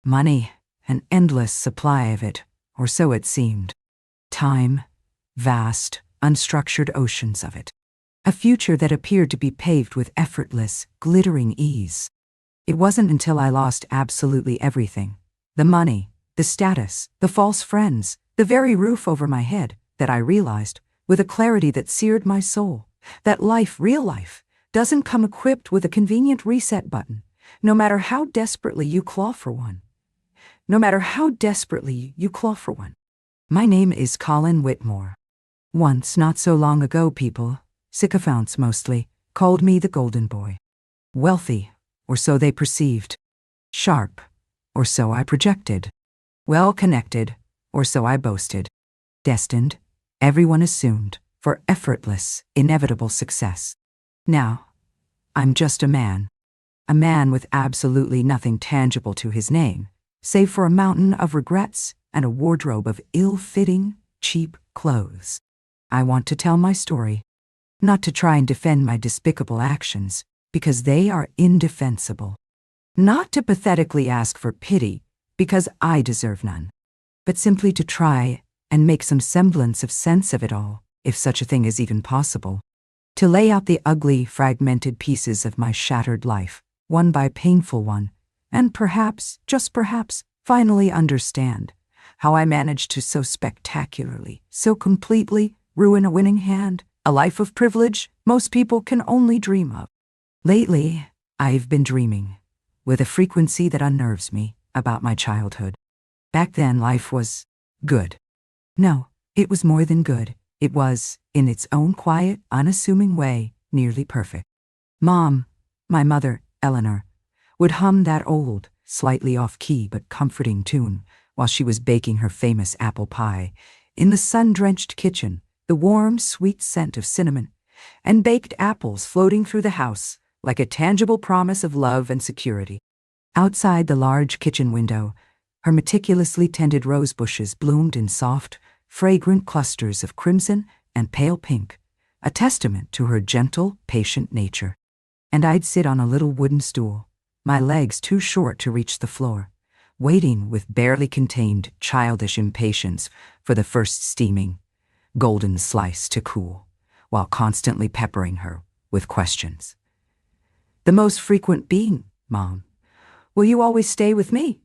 Money, an endless supply of it, or so it seemed. Time, vast, unstructured oceans of it. A future that appeared to be paved with effortless, glittering ease. It wasn't until I lost absolutely everything, the money, the status, the false friends, the very roof over my head, that I realized, with a clarity that seared my soul, that life, real life, doesn't come equipped with a convenient reset button, no matter how desperately you claw for one. No matter how desperately you claw for one. My name is Colin Whitmore. Once, not so long ago, people, sycophants mostly, called me the Golden Boy. Wealthy, or so they perceived. Sharp, or so I projected. Well-connected, or so I boasted. Destined, everyone assumed, for effortless, inevitable success. Now, I'm just a man with absolutely nothing tangible to his name, save for a mountain of regrets and a wardrobe of ill-fitting, cheap clothes. I want to tell my story, not to try and defend my despicable actions, because they are indefensible. Not to pathetically ask for pity, because I deserve none, but simply to try and make some semblance of sense of it all, if such a thing is even possible. To lay out the ugly, fragmented pieces of my shattered life, one by painful one, and perhaps, just perhaps, finally understand how I managed to so spectacularly, so completely ruin a winning hand, a life of privilege most people can only dream of. Lately, I've been dreaming, with a frequency that unnerves me about my childhood. Back then, life was good. No, it was more than good. It was, in its own quiet, unassuming way, nearly perfect. Mom, my mother, Eleanor, would hum that old, slightly off-key but comforting tune while she was baking her famous apple pie in the sun-drenched kitchen, the warm, sweet scent of cinnamon and baked apples floating through the house like a tangible promise of love and security. Outside the large kitchen window, her meticulously tended rose bushes bloomed in soft, fragrant clusters of crimson and pale pink, a testament to her gentle, patient nature. And I'd sit on a little wooden stool, my legs too short to reach the floor, waiting with barely contained childish impatience for the first steaming, golden slice to cool, while constantly peppering her with questions. The most frequent being, Mom, will you always stay with me?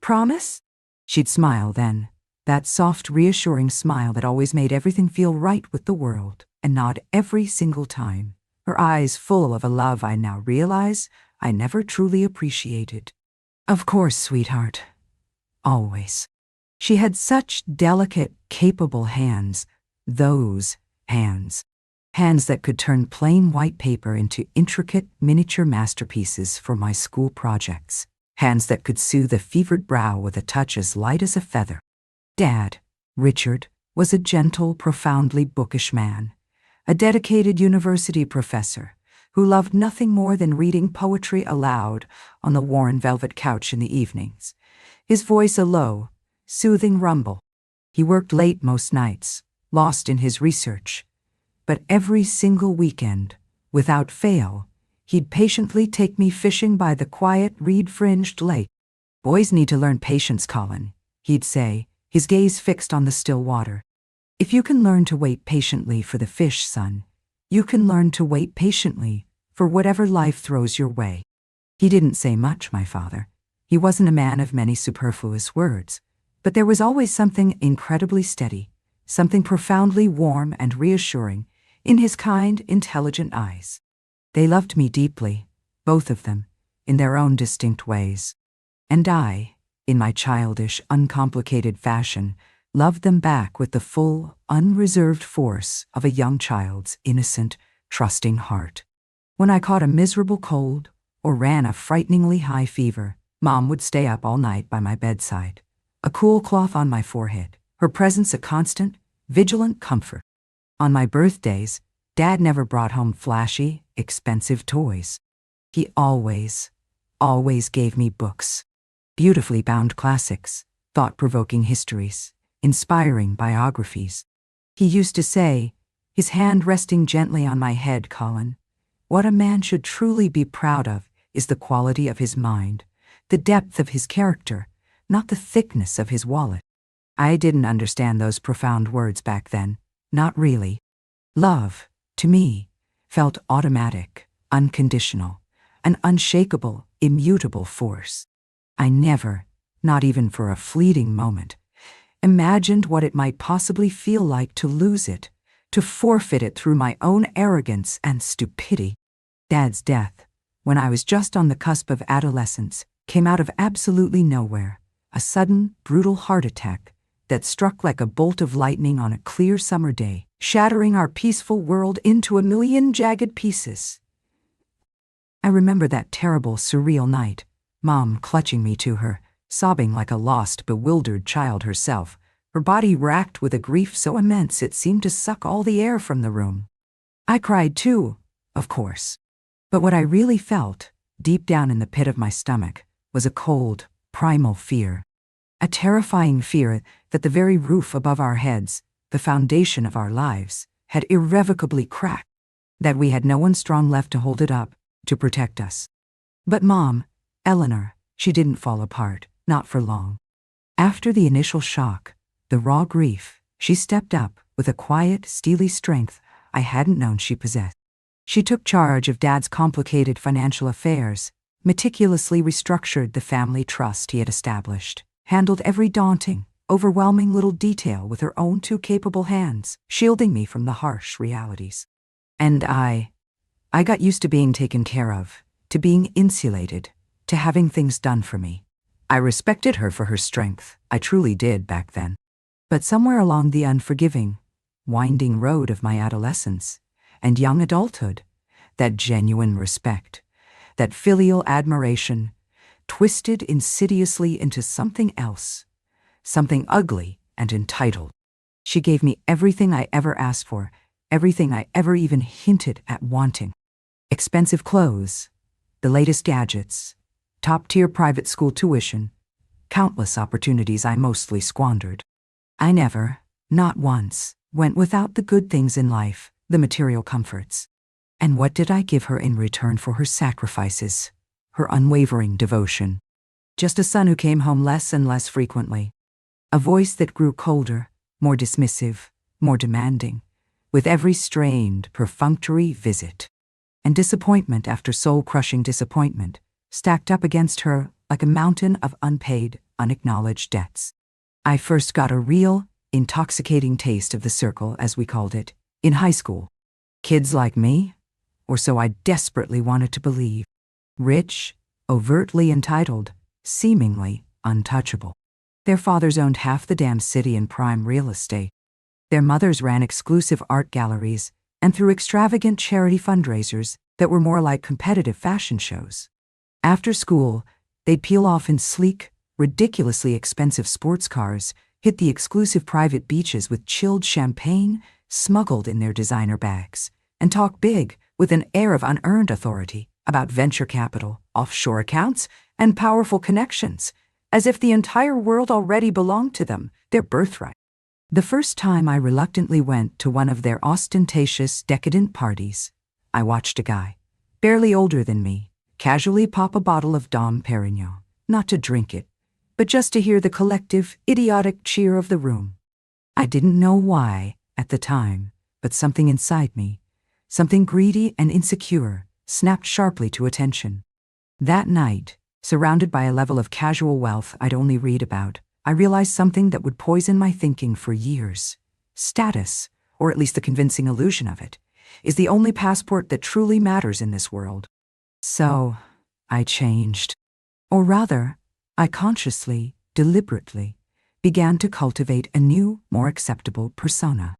Promise? She'd smile then, that soft, reassuring smile that always made everything feel right with the world, and nod every single time, her eyes full of a love I now realize I never truly appreciated. Of course, sweetheart. Always. She had such delicate, capable hands. Those hands. Hands that could turn plain white paper into intricate, miniature masterpieces for my school projects. Hands that could soothe a fevered brow with a touch as light as a feather. Dad, Richard, was a gentle, profoundly bookish man, a dedicated university professor who loved nothing more than reading poetry aloud on the worn velvet couch in the evenings, his voice a low, soothing rumble. He worked late most nights, lost in his research, but every single weekend, without fail, he'd patiently take me fishing by the quiet, reed-fringed lake. Boys need to learn patience, Colin, he'd say, his gaze fixed on the still water. If you can learn to wait patiently for the fish, son, you can learn to wait patiently for whatever life throws your way. He didn't say much, my father. He wasn't a man of many superfluous words, but there was always something incredibly steady, something profoundly warm and reassuring in his kind, intelligent eyes. They loved me deeply, both of them, in their own distinct ways. And I, in my childish, uncomplicated fashion, loved them back with the full, unreserved force of a young child's innocent, trusting heart. When I caught a miserable cold or ran a frighteningly high fever, Mom would stay up all night by my bedside, a cool cloth on my forehead, her presence a constant, vigilant comfort. On my birthdays, Dad never brought home flashy, expensive toys. He always gave me books. Beautifully bound classics, thought-provoking histories, inspiring biographies. He used to say, his hand resting gently on my head, Colin, what a man should truly be proud of is the quality of his mind, the depth of his character, not the thickness of his wallet. I didn't understand those profound words back then, not really. Love, to me, felt automatic, unconditional, an unshakable, immutable force. I never, not even for a fleeting moment, imagined what it might possibly feel like to lose it, to forfeit it through my own arrogance and stupidity. Dad's death, when I was just on the cusp of adolescence, came out of absolutely nowhere, a sudden, brutal heart attack that struck like a bolt of lightning on a clear summer day, shattering our peaceful world into a million jagged pieces. I remember that terrible, surreal night, Mom clutching me to her, sobbing like a lost, bewildered child herself, her body racked with a grief so immense it seemed to suck all the air from the room. I cried too, of course. But what I really felt, deep down in the pit of my stomach, was a cold, primal fear. A terrifying fear that the very roof above our heads, the foundation of our lives, had irrevocably cracked, that we had no one strong left to hold it up, to protect us. But Mom, Eleanor, she didn't fall apart, not for long. After the initial shock, the raw grief, she stepped up with a quiet, steely strength I hadn't known she possessed. She took charge of Dad's complicated financial affairs, meticulously restructured the family trust he had established, handled every daunting, overwhelming little detail with her own two capable hands, shielding me from the harsh realities. And I got used to being taken care of, to being insulated, to having things done for me. I respected her for her strength. I truly did back then. But somewhere along the unforgiving, winding road of my adolescence and young adulthood, that genuine respect, that filial admiration, twisted insidiously into something else, something ugly and entitled. She gave me everything I ever asked for, everything I ever even hinted at wanting. Expensive clothes, the latest gadgets, top-tier private school tuition, countless opportunities I mostly squandered. I never, not once, went without the good things in life, the material comforts. And what did I give her in return for her sacrifices, her unwavering devotion? Just a son who came home less and less frequently. A voice that grew colder, more dismissive, more demanding, with every strained, perfunctory visit. And disappointment after soul-crushing disappointment stacked up against her like a mountain of unpaid, unacknowledged debts. I first got a real, intoxicating taste of the circle, as we called it, in high school. Kids like me, or so I desperately wanted to believe. Rich, overtly entitled, seemingly untouchable. Their fathers owned half the damn city in prime real estate. Their mothers ran exclusive art galleries and threw extravagant charity fundraisers that were more like competitive fashion shows. After school, they'd peel off in sleek, ridiculously expensive sports cars, hit the exclusive private beaches with chilled champagne smuggled in their designer bags, and talk big, with an air of unearned authority, about venture capital, offshore accounts, and powerful connections, as if the entire world already belonged to them, their birthright. The first time I reluctantly went to one of their ostentatious, decadent parties, I watched a guy, barely older than me, casually pop a bottle of Dom Perignon, not to drink it, but just to hear the collective, idiotic cheer of the room. I didn't know why, at the time, but something inside me, something greedy and insecure, snapped sharply to attention. That night, surrounded by a level of casual wealth I'd only read about, I realized something that would poison my thinking for years. Status, or at least the convincing illusion of it, is the only passport that truly matters in this world. So, I changed. Or rather, I consciously, deliberately, began to cultivate a new, more acceptable persona.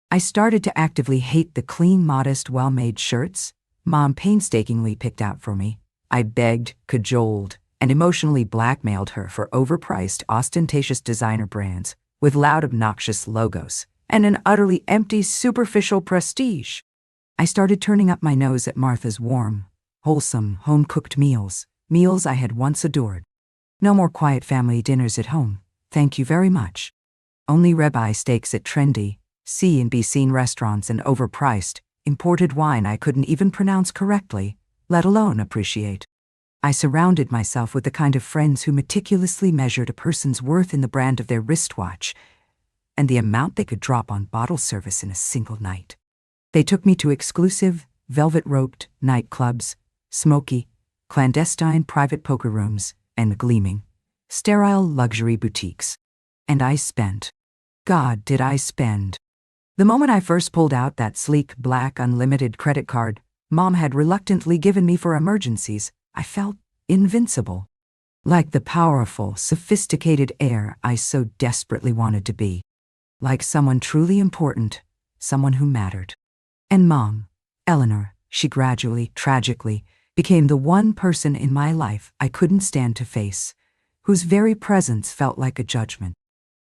I started to actively hate the clean, modest, well-made shirts Mom painstakingly picked out for me. I begged, cajoled, and emotionally blackmailed her for overpriced, ostentatious designer brands with loud, obnoxious logos and an utterly empty, superficial prestige. I started turning up my nose at Martha's warm, wholesome, home-cooked meals I had once adored. No more quiet family dinners at home, thank you very much. Only ribeye steaks at trendy, see and be seen restaurants and overpriced, imported wine I couldn't even pronounce correctly, let alone appreciate. I surrounded myself with the kind of friends who meticulously measured a person's worth in the brand of their wristwatch and the amount they could drop on bottle service in a single night. They took me to exclusive, velvet-roped nightclubs, smoky, clandestine private poker rooms, and gleaming, sterile luxury boutiques. And I spent. God, did I spend. The moment I first pulled out that sleek, black, unlimited credit card Mom had reluctantly given me for emergencies, I felt invincible. Like the powerful, sophisticated heir I so desperately wanted to be. Like someone truly important, someone who mattered. And Mom, Eleanor, she gradually, tragically, became the one person in my life I couldn't stand to face, whose very presence felt like a judgment.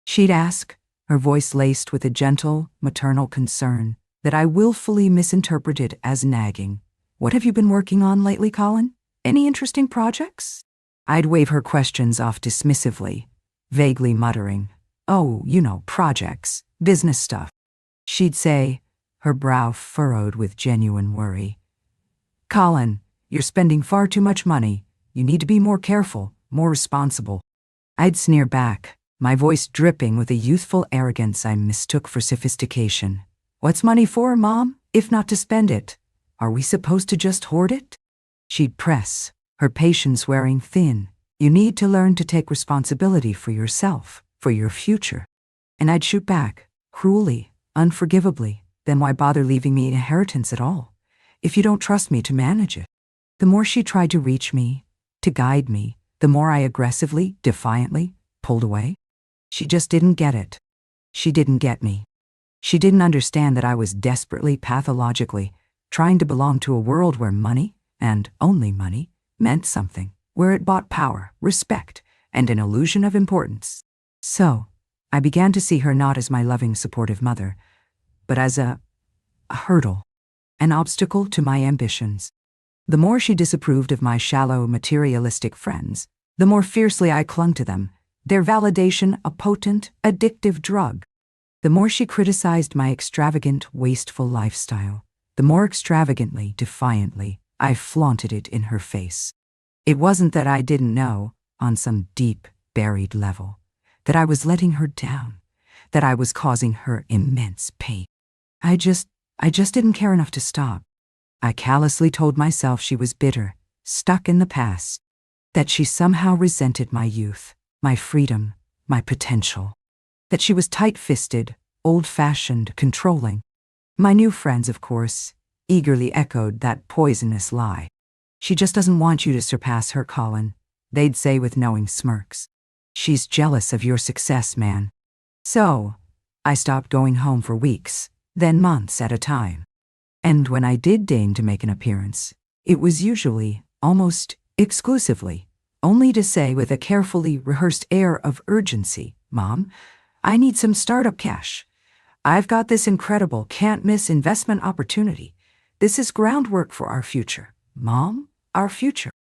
She'd ask, her voice laced with a gentle, maternal concern that I willfully misinterpreted as nagging. "What have you been working on lately, Colin? Any interesting projects?" I'd wave her questions off dismissively, vaguely muttering, "Oh, projects, business stuff." She'd say, her brow furrowed with genuine worry, "Colin, you're spending far too much money. You need to be more careful, more responsible." I'd sneer back, my voice dripping with a youthful arrogance I mistook for sophistication. "What's money for, Mom, if not to spend it? Are we supposed to just hoard it?" She'd press, her patience wearing thin. "You need to learn to take responsibility for yourself, for your future." And I'd shoot back, cruelly, unforgivably, "Then why bother leaving me an inheritance at all, if you don't trust me to manage it?" The more she tried to reach me, to guide me, the more I aggressively, defiantly pulled away. She just didn't get it. She didn't get me. She didn't understand that I was desperately, pathologically, trying to belong to a world where money, and only money, meant something, where it bought power, respect, and an illusion of importance. So, I began to see her not as my loving, supportive mother, but as a hurdle, an obstacle to my ambitions. The more she disapproved of my shallow, materialistic friends, the more fiercely I clung to them, their validation a potent, addictive drug. The more she criticized my extravagant, wasteful lifestyle, the more extravagantly, defiantly, I flaunted it in her face. It wasn't that I didn't know, on some deep, buried level, that I was letting her down, that I was causing her immense pain. I just didn't care enough to stop. I callously told myself she was bitter, stuck in the past, that she somehow resented my youth, my freedom, my potential, that she was tight-fisted, old-fashioned, controlling. My new friends, of course, eagerly echoed that poisonous lie. She just doesn't want you to surpass her, Colin, they'd say with knowing smirks. She's jealous of your success, man. So, I stopped going home for weeks, then months at a time. And when I did deign to make an appearance, it was usually, almost exclusively, only to say with a carefully rehearsed air of urgency, "Mom, I need some startup cash. I've got this incredible, can't-miss investment opportunity. This is groundwork for our future. Mom, our future."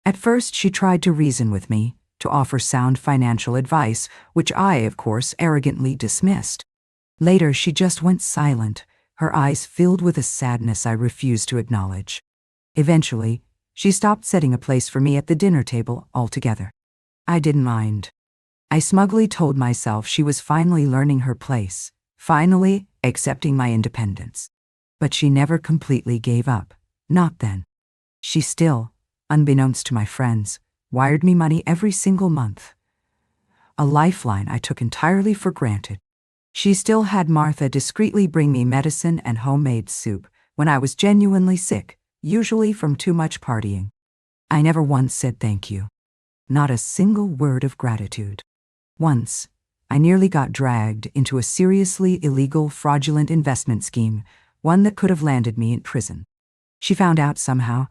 At first, she tried to reason with me, to offer sound financial advice, which I, of course, arrogantly dismissed. Later, she just went silent, her eyes filled with a sadness I refused to acknowledge. Eventually, she stopped setting a place for me at the dinner table altogether. I didn't mind. I smugly told myself she was finally learning her place, finally accepting my independence. But she never completely gave up, not then. She still, unbeknownst to my friends, wired me money every single month. A lifeline I took entirely for granted. She still had Martha discreetly bring me medicine and homemade soup when I was genuinely sick, usually from too much partying. I never once said thank you. Not a single word of gratitude. Once, I nearly got dragged into a seriously illegal, fraudulent investment scheme, one that could have landed me in prison. She found out somehow,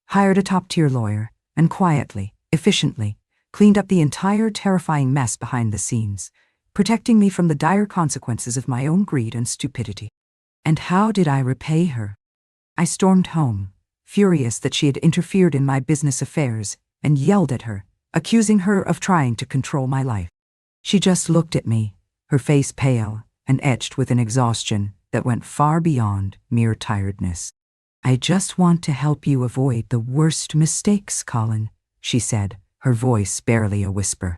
hired a top-tier lawyer, and quietly, efficiently, cleaned up the entire terrifying mess behind the scenes, protecting me from the dire consequences of my own greed and stupidity. And how did I repay her? I stormed home, furious that she had interfered in my business affairs, and yelled at her, accusing her of trying to control my life. She just looked at me, her face pale and etched with an exhaustion that went far beyond mere tiredness. "I just want to help you avoid the worst mistakes, Colin," she said, her voice barely a whisper.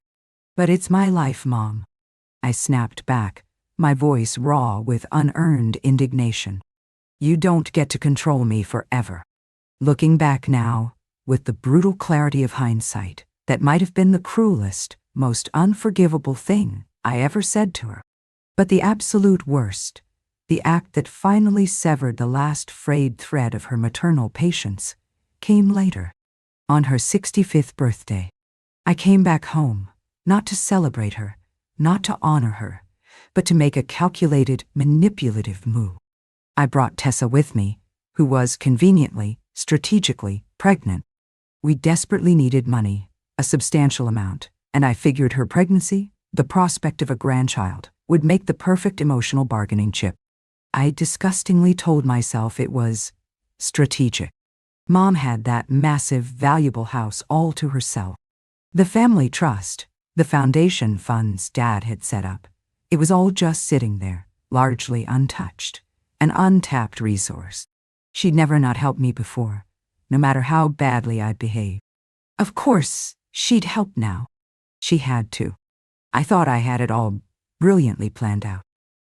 "But it's my life, Mom." I snapped back, my voice raw with unearned indignation. "You don't get to control me forever." Looking back now, with the brutal clarity of hindsight, that might have been the cruelest, most unforgivable thing I ever said to her. But the absolute worst, the act that finally severed the last frayed thread of her maternal patience, came later, on her 65th birthday. I came back home, not to celebrate her, not to honor her, but to make a calculated, manipulative move. I brought Tessa with me, who was conveniently, strategically, pregnant. We desperately needed money, a substantial amount, and I figured her pregnancy, the prospect of a grandchild, would make the perfect emotional bargaining chip. I disgustingly told myself it was strategic. Mom had that massive, valuable house all to herself. The family trust, the foundation funds Dad had set up, it was all just sitting there, largely untouched, an untapped resource. She'd never not helped me before, no matter how badly I'd behaved. Of course, she'd help now. She had to. I thought I had it all brilliantly planned out.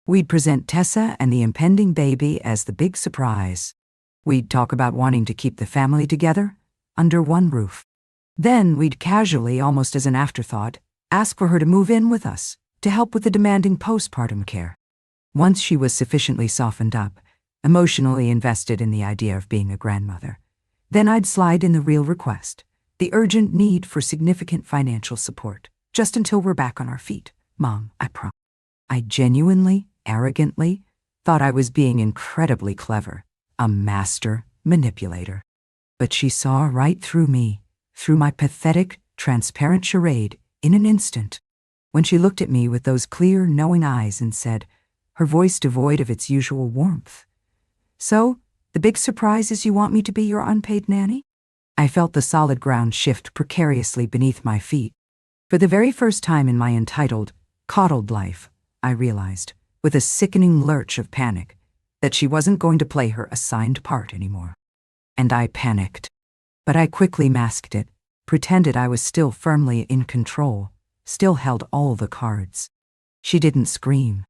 We'd present Tessa and the impending baby as the big surprise. We'd talk about wanting to keep the family together, under one roof. Then we'd casually, almost as an afterthought, ask for her to move in with us, to help with the demanding postpartum care. Once she was sufficiently softened up, emotionally invested in the idea of being a grandmother, then I'd slide in the real request, the urgent need for significant financial support, just until we're back on our feet. Mom, I promise. I genuinely, arrogantly thought I was being incredibly clever, a master manipulator. But she saw right through me, through my pathetic, transparent charade, in an instant. When she looked at me with those clear, knowing eyes and said, her voice devoid of its usual warmth, "So, the big surprise is you want me to be your unpaid nanny?" I felt the solid ground shift precariously beneath my feet. For the very first time in my entitled, coddled life, I realized, with a sickening lurch of panic, that she wasn't going to play her assigned part anymore. And I panicked. But I quickly masked it, pretended I was still firmly in control, still held all the cards. She didn't scream.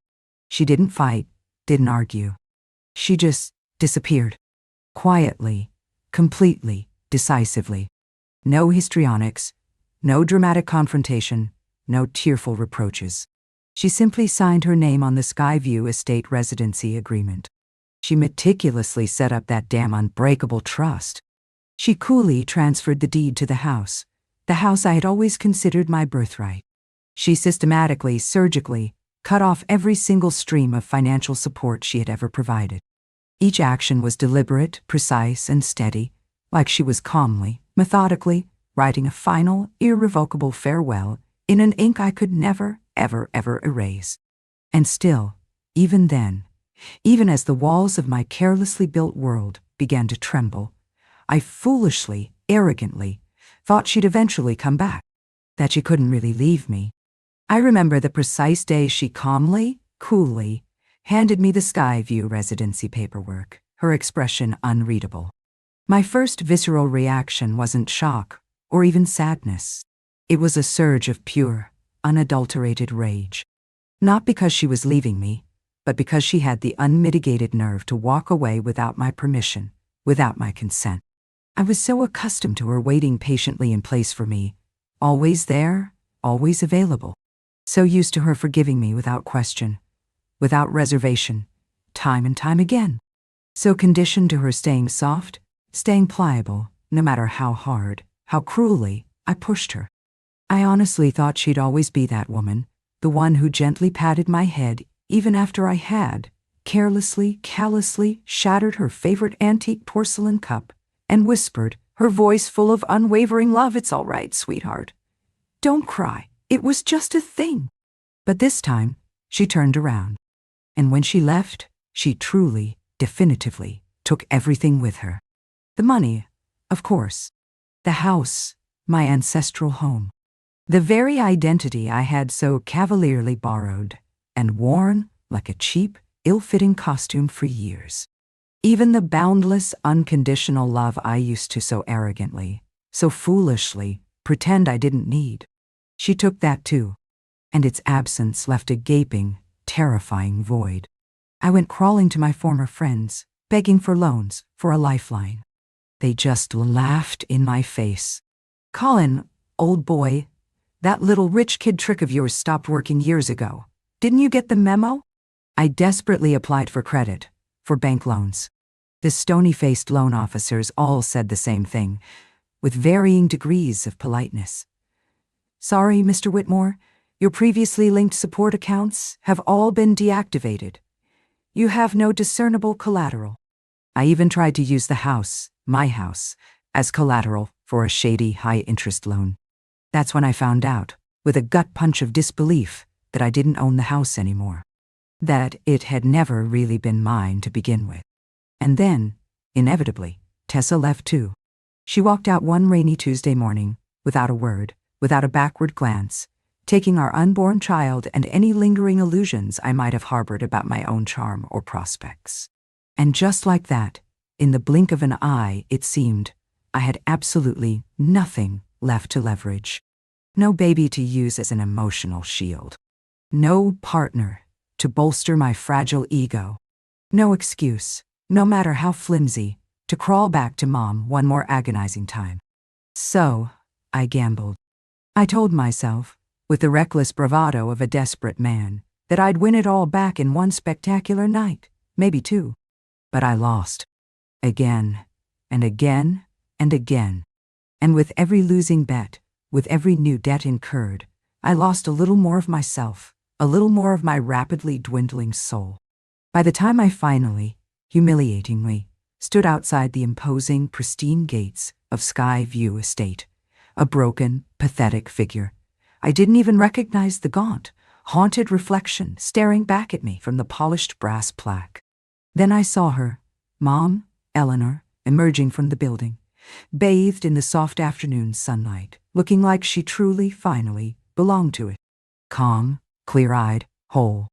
She didn't fight, didn't argue. She just disappeared. Quietly, completely, decisively. No histrionics, no dramatic confrontation, no tearful reproaches. She simply signed her name on the Skyview Estate residency agreement. She meticulously set up that damn unbreakable trust. She coolly transferred the deed to the house I had always considered my birthright. She systematically, surgically, cut off every single stream of financial support she had ever provided. Each action was deliberate, precise, and steady, like she was calmly, methodically, writing a final, irrevocable farewell in an ink I could never, ever, ever erase. And still, even then, even as the walls of my carelessly built world began to tremble, I foolishly, arrogantly, thought she'd eventually come back, that she couldn't really leave me. I remember the precise day she calmly, coolly, handed me the Skyview residency paperwork, her expression unreadable. My first visceral reaction wasn't shock or even sadness. It was a surge of pure, unadulterated rage. Not because she was leaving me, but because she had the unmitigated nerve to walk away without my permission, without my consent. I was so accustomed to her waiting patiently in place for me, always there, always available. So used to her forgiving me without question, without reservation, time and time again. So conditioned to her staying soft, staying pliable, no matter how hard, how cruelly I pushed her. I honestly thought she'd always be that woman, the one who gently patted my head even after I had, carelessly, callously, shattered her favorite antique porcelain cup and whispered, her voice full of unwavering love, "It's all right, sweetheart. Don't cry. It was just a thing." But this time, she turned around. And when she left, she truly, definitively took everything with her. The money, of course. The house, my ancestral home. The very identity I had so cavalierly borrowed and worn like a cheap, ill-fitting costume for years. Even the boundless, unconditional love I used to so arrogantly, so foolishly, pretend I didn't need. She took that too, and its absence left a gaping, terrifying void. I went crawling to my former friends, begging for loans, for a lifeline. They just laughed in my face. "Colin, old boy, that little rich kid trick of yours stopped working years ago. Didn't you get the memo?" I desperately applied for credit, for bank loans. The stony-faced loan officers all said the same thing, with varying degrees of politeness. "Sorry, Mr. Whitmore, your previously linked support accounts have all been deactivated. You have no discernible collateral." I even tried to use the house, my house, as collateral for a shady, high-interest loan. That's when I found out, with a gut punch of disbelief, that I didn't own the house anymore. That it had never really been mine to begin with. And then, inevitably, Tessa left too. She walked out one rainy Tuesday morning, without a word, without a backward glance, taking our unborn child and any lingering illusions I might have harbored about my own charm or prospects. And just like that, in the blink of an eye, it seemed, I had absolutely nothing left to leverage. No baby to use as an emotional shield. No partner to bolster my fragile ego. No excuse, no matter how flimsy, to crawl back to Mom one more agonizing time. So, I gambled. I told myself, with the reckless bravado of a desperate man, that I'd win it all back in one spectacular night, maybe two. But I lost. Again, and again, and again. And with every losing bet, with every new debt incurred, I lost a little more of myself, a little more of my rapidly dwindling soul. By the time I finally, humiliatingly, stood outside the imposing, pristine gates of Sky View Estate, a broken, pathetic figure, I didn't even recognize the gaunt, haunted reflection staring back at me from the polished brass plaque. Then I saw her, Mom, Eleanor, emerging from the building, bathed in the soft afternoon sunlight, looking like she truly, finally, belonged to it. Calm, clear-eyed, whole,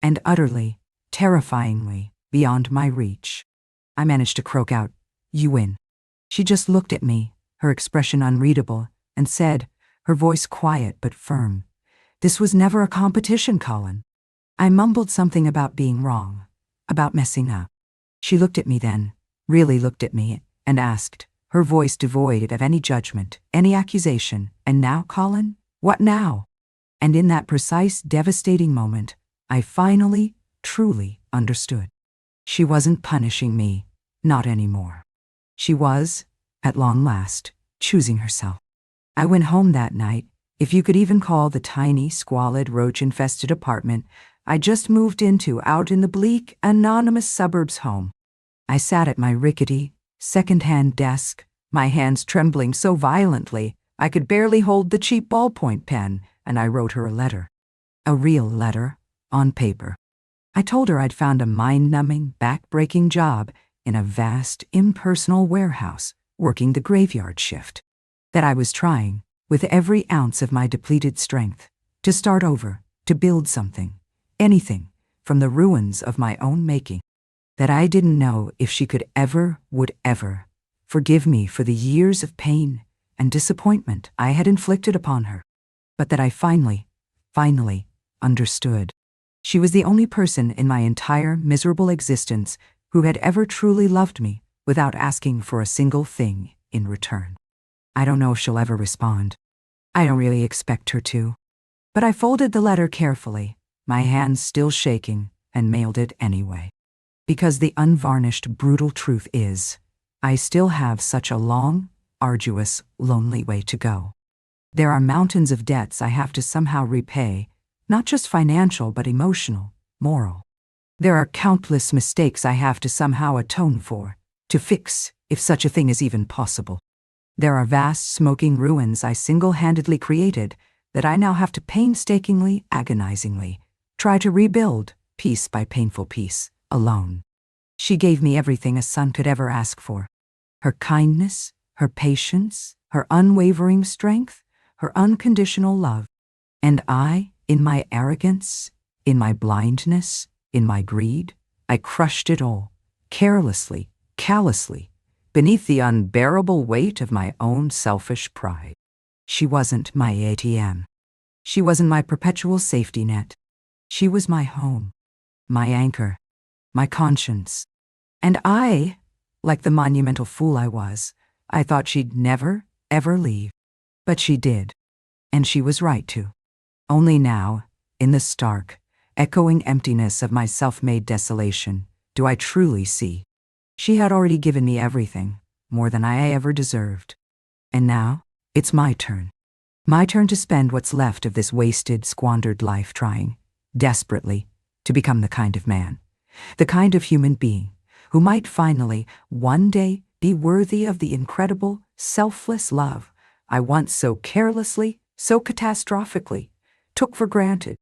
and utterly, terrifyingly, beyond my reach. I managed to croak out, "You win." She just looked at me, her expression unreadable, and said, her voice quiet but firm, "This was never a competition, Colin." I mumbled something about being wrong, about messing up. She looked at me then, really looked at me, and asked, her voice devoid of any judgment, any accusation, "And now, Colin? What now?" And in that precise, devastating moment, I finally, truly understood. She wasn't punishing me, not anymore. She was, at long last, choosing herself. I went home that night, if you could even call the tiny, squalid, roach-infested apartment I just moved into out in the bleak, anonymous suburbs home. I sat at my rickety, second-hand desk, my hands trembling so violently I could barely hold the cheap ballpoint pen, and I wrote her a letter. A real letter, on paper. I told her I'd found a mind-numbing, back-breaking job in a vast, impersonal warehouse, working the graveyard shift. That I was trying, with every ounce of my depleted strength, to start over, to build something, anything, from the ruins of my own making. That I didn't know if she could ever, would ever, forgive me for the years of pain and disappointment I had inflicted upon her. But that I finally understood. She was the only person in my entire miserable existence who had ever truly loved me without asking for a single thing in return. I don't know if she'll ever respond. I don't really expect her to. But I folded the letter carefully, my hands still shaking, and mailed it anyway. Because the unvarnished, brutal truth is, I still have such a long, arduous, lonely way to go. There are mountains of debts I have to somehow repay, not just financial but emotional, moral. There are countless mistakes I have to somehow atone for, to fix, if such a thing is even possible. There are vast smoking ruins I single-handedly created that I now have to painstakingly, agonizingly, try to rebuild, piece by painful piece, alone. She gave me everything a son could ever ask for. Her kindness, her patience, her unwavering strength, her unconditional love. And I, in my arrogance, in my blindness, in my greed, I crushed it all, carelessly, callously, beneath the unbearable weight of my own selfish pride. She wasn't my ATM. She wasn't my perpetual safety net. She was my home, my anchor, my conscience. And I, like the monumental fool I was, I thought she'd never, ever leave. But she did. And she was right to. Only now, in the stark, echoing emptiness of my self-made desolation, do I truly see. She had already given me everything, more than I ever deserved. And now, it's my turn. My turn to spend what's left of this wasted, squandered life trying, desperately, to become the kind of man, the kind of human being, who might finally, one day, be worthy of the incredible, selfless love I once so carelessly, so catastrophically, took for granted.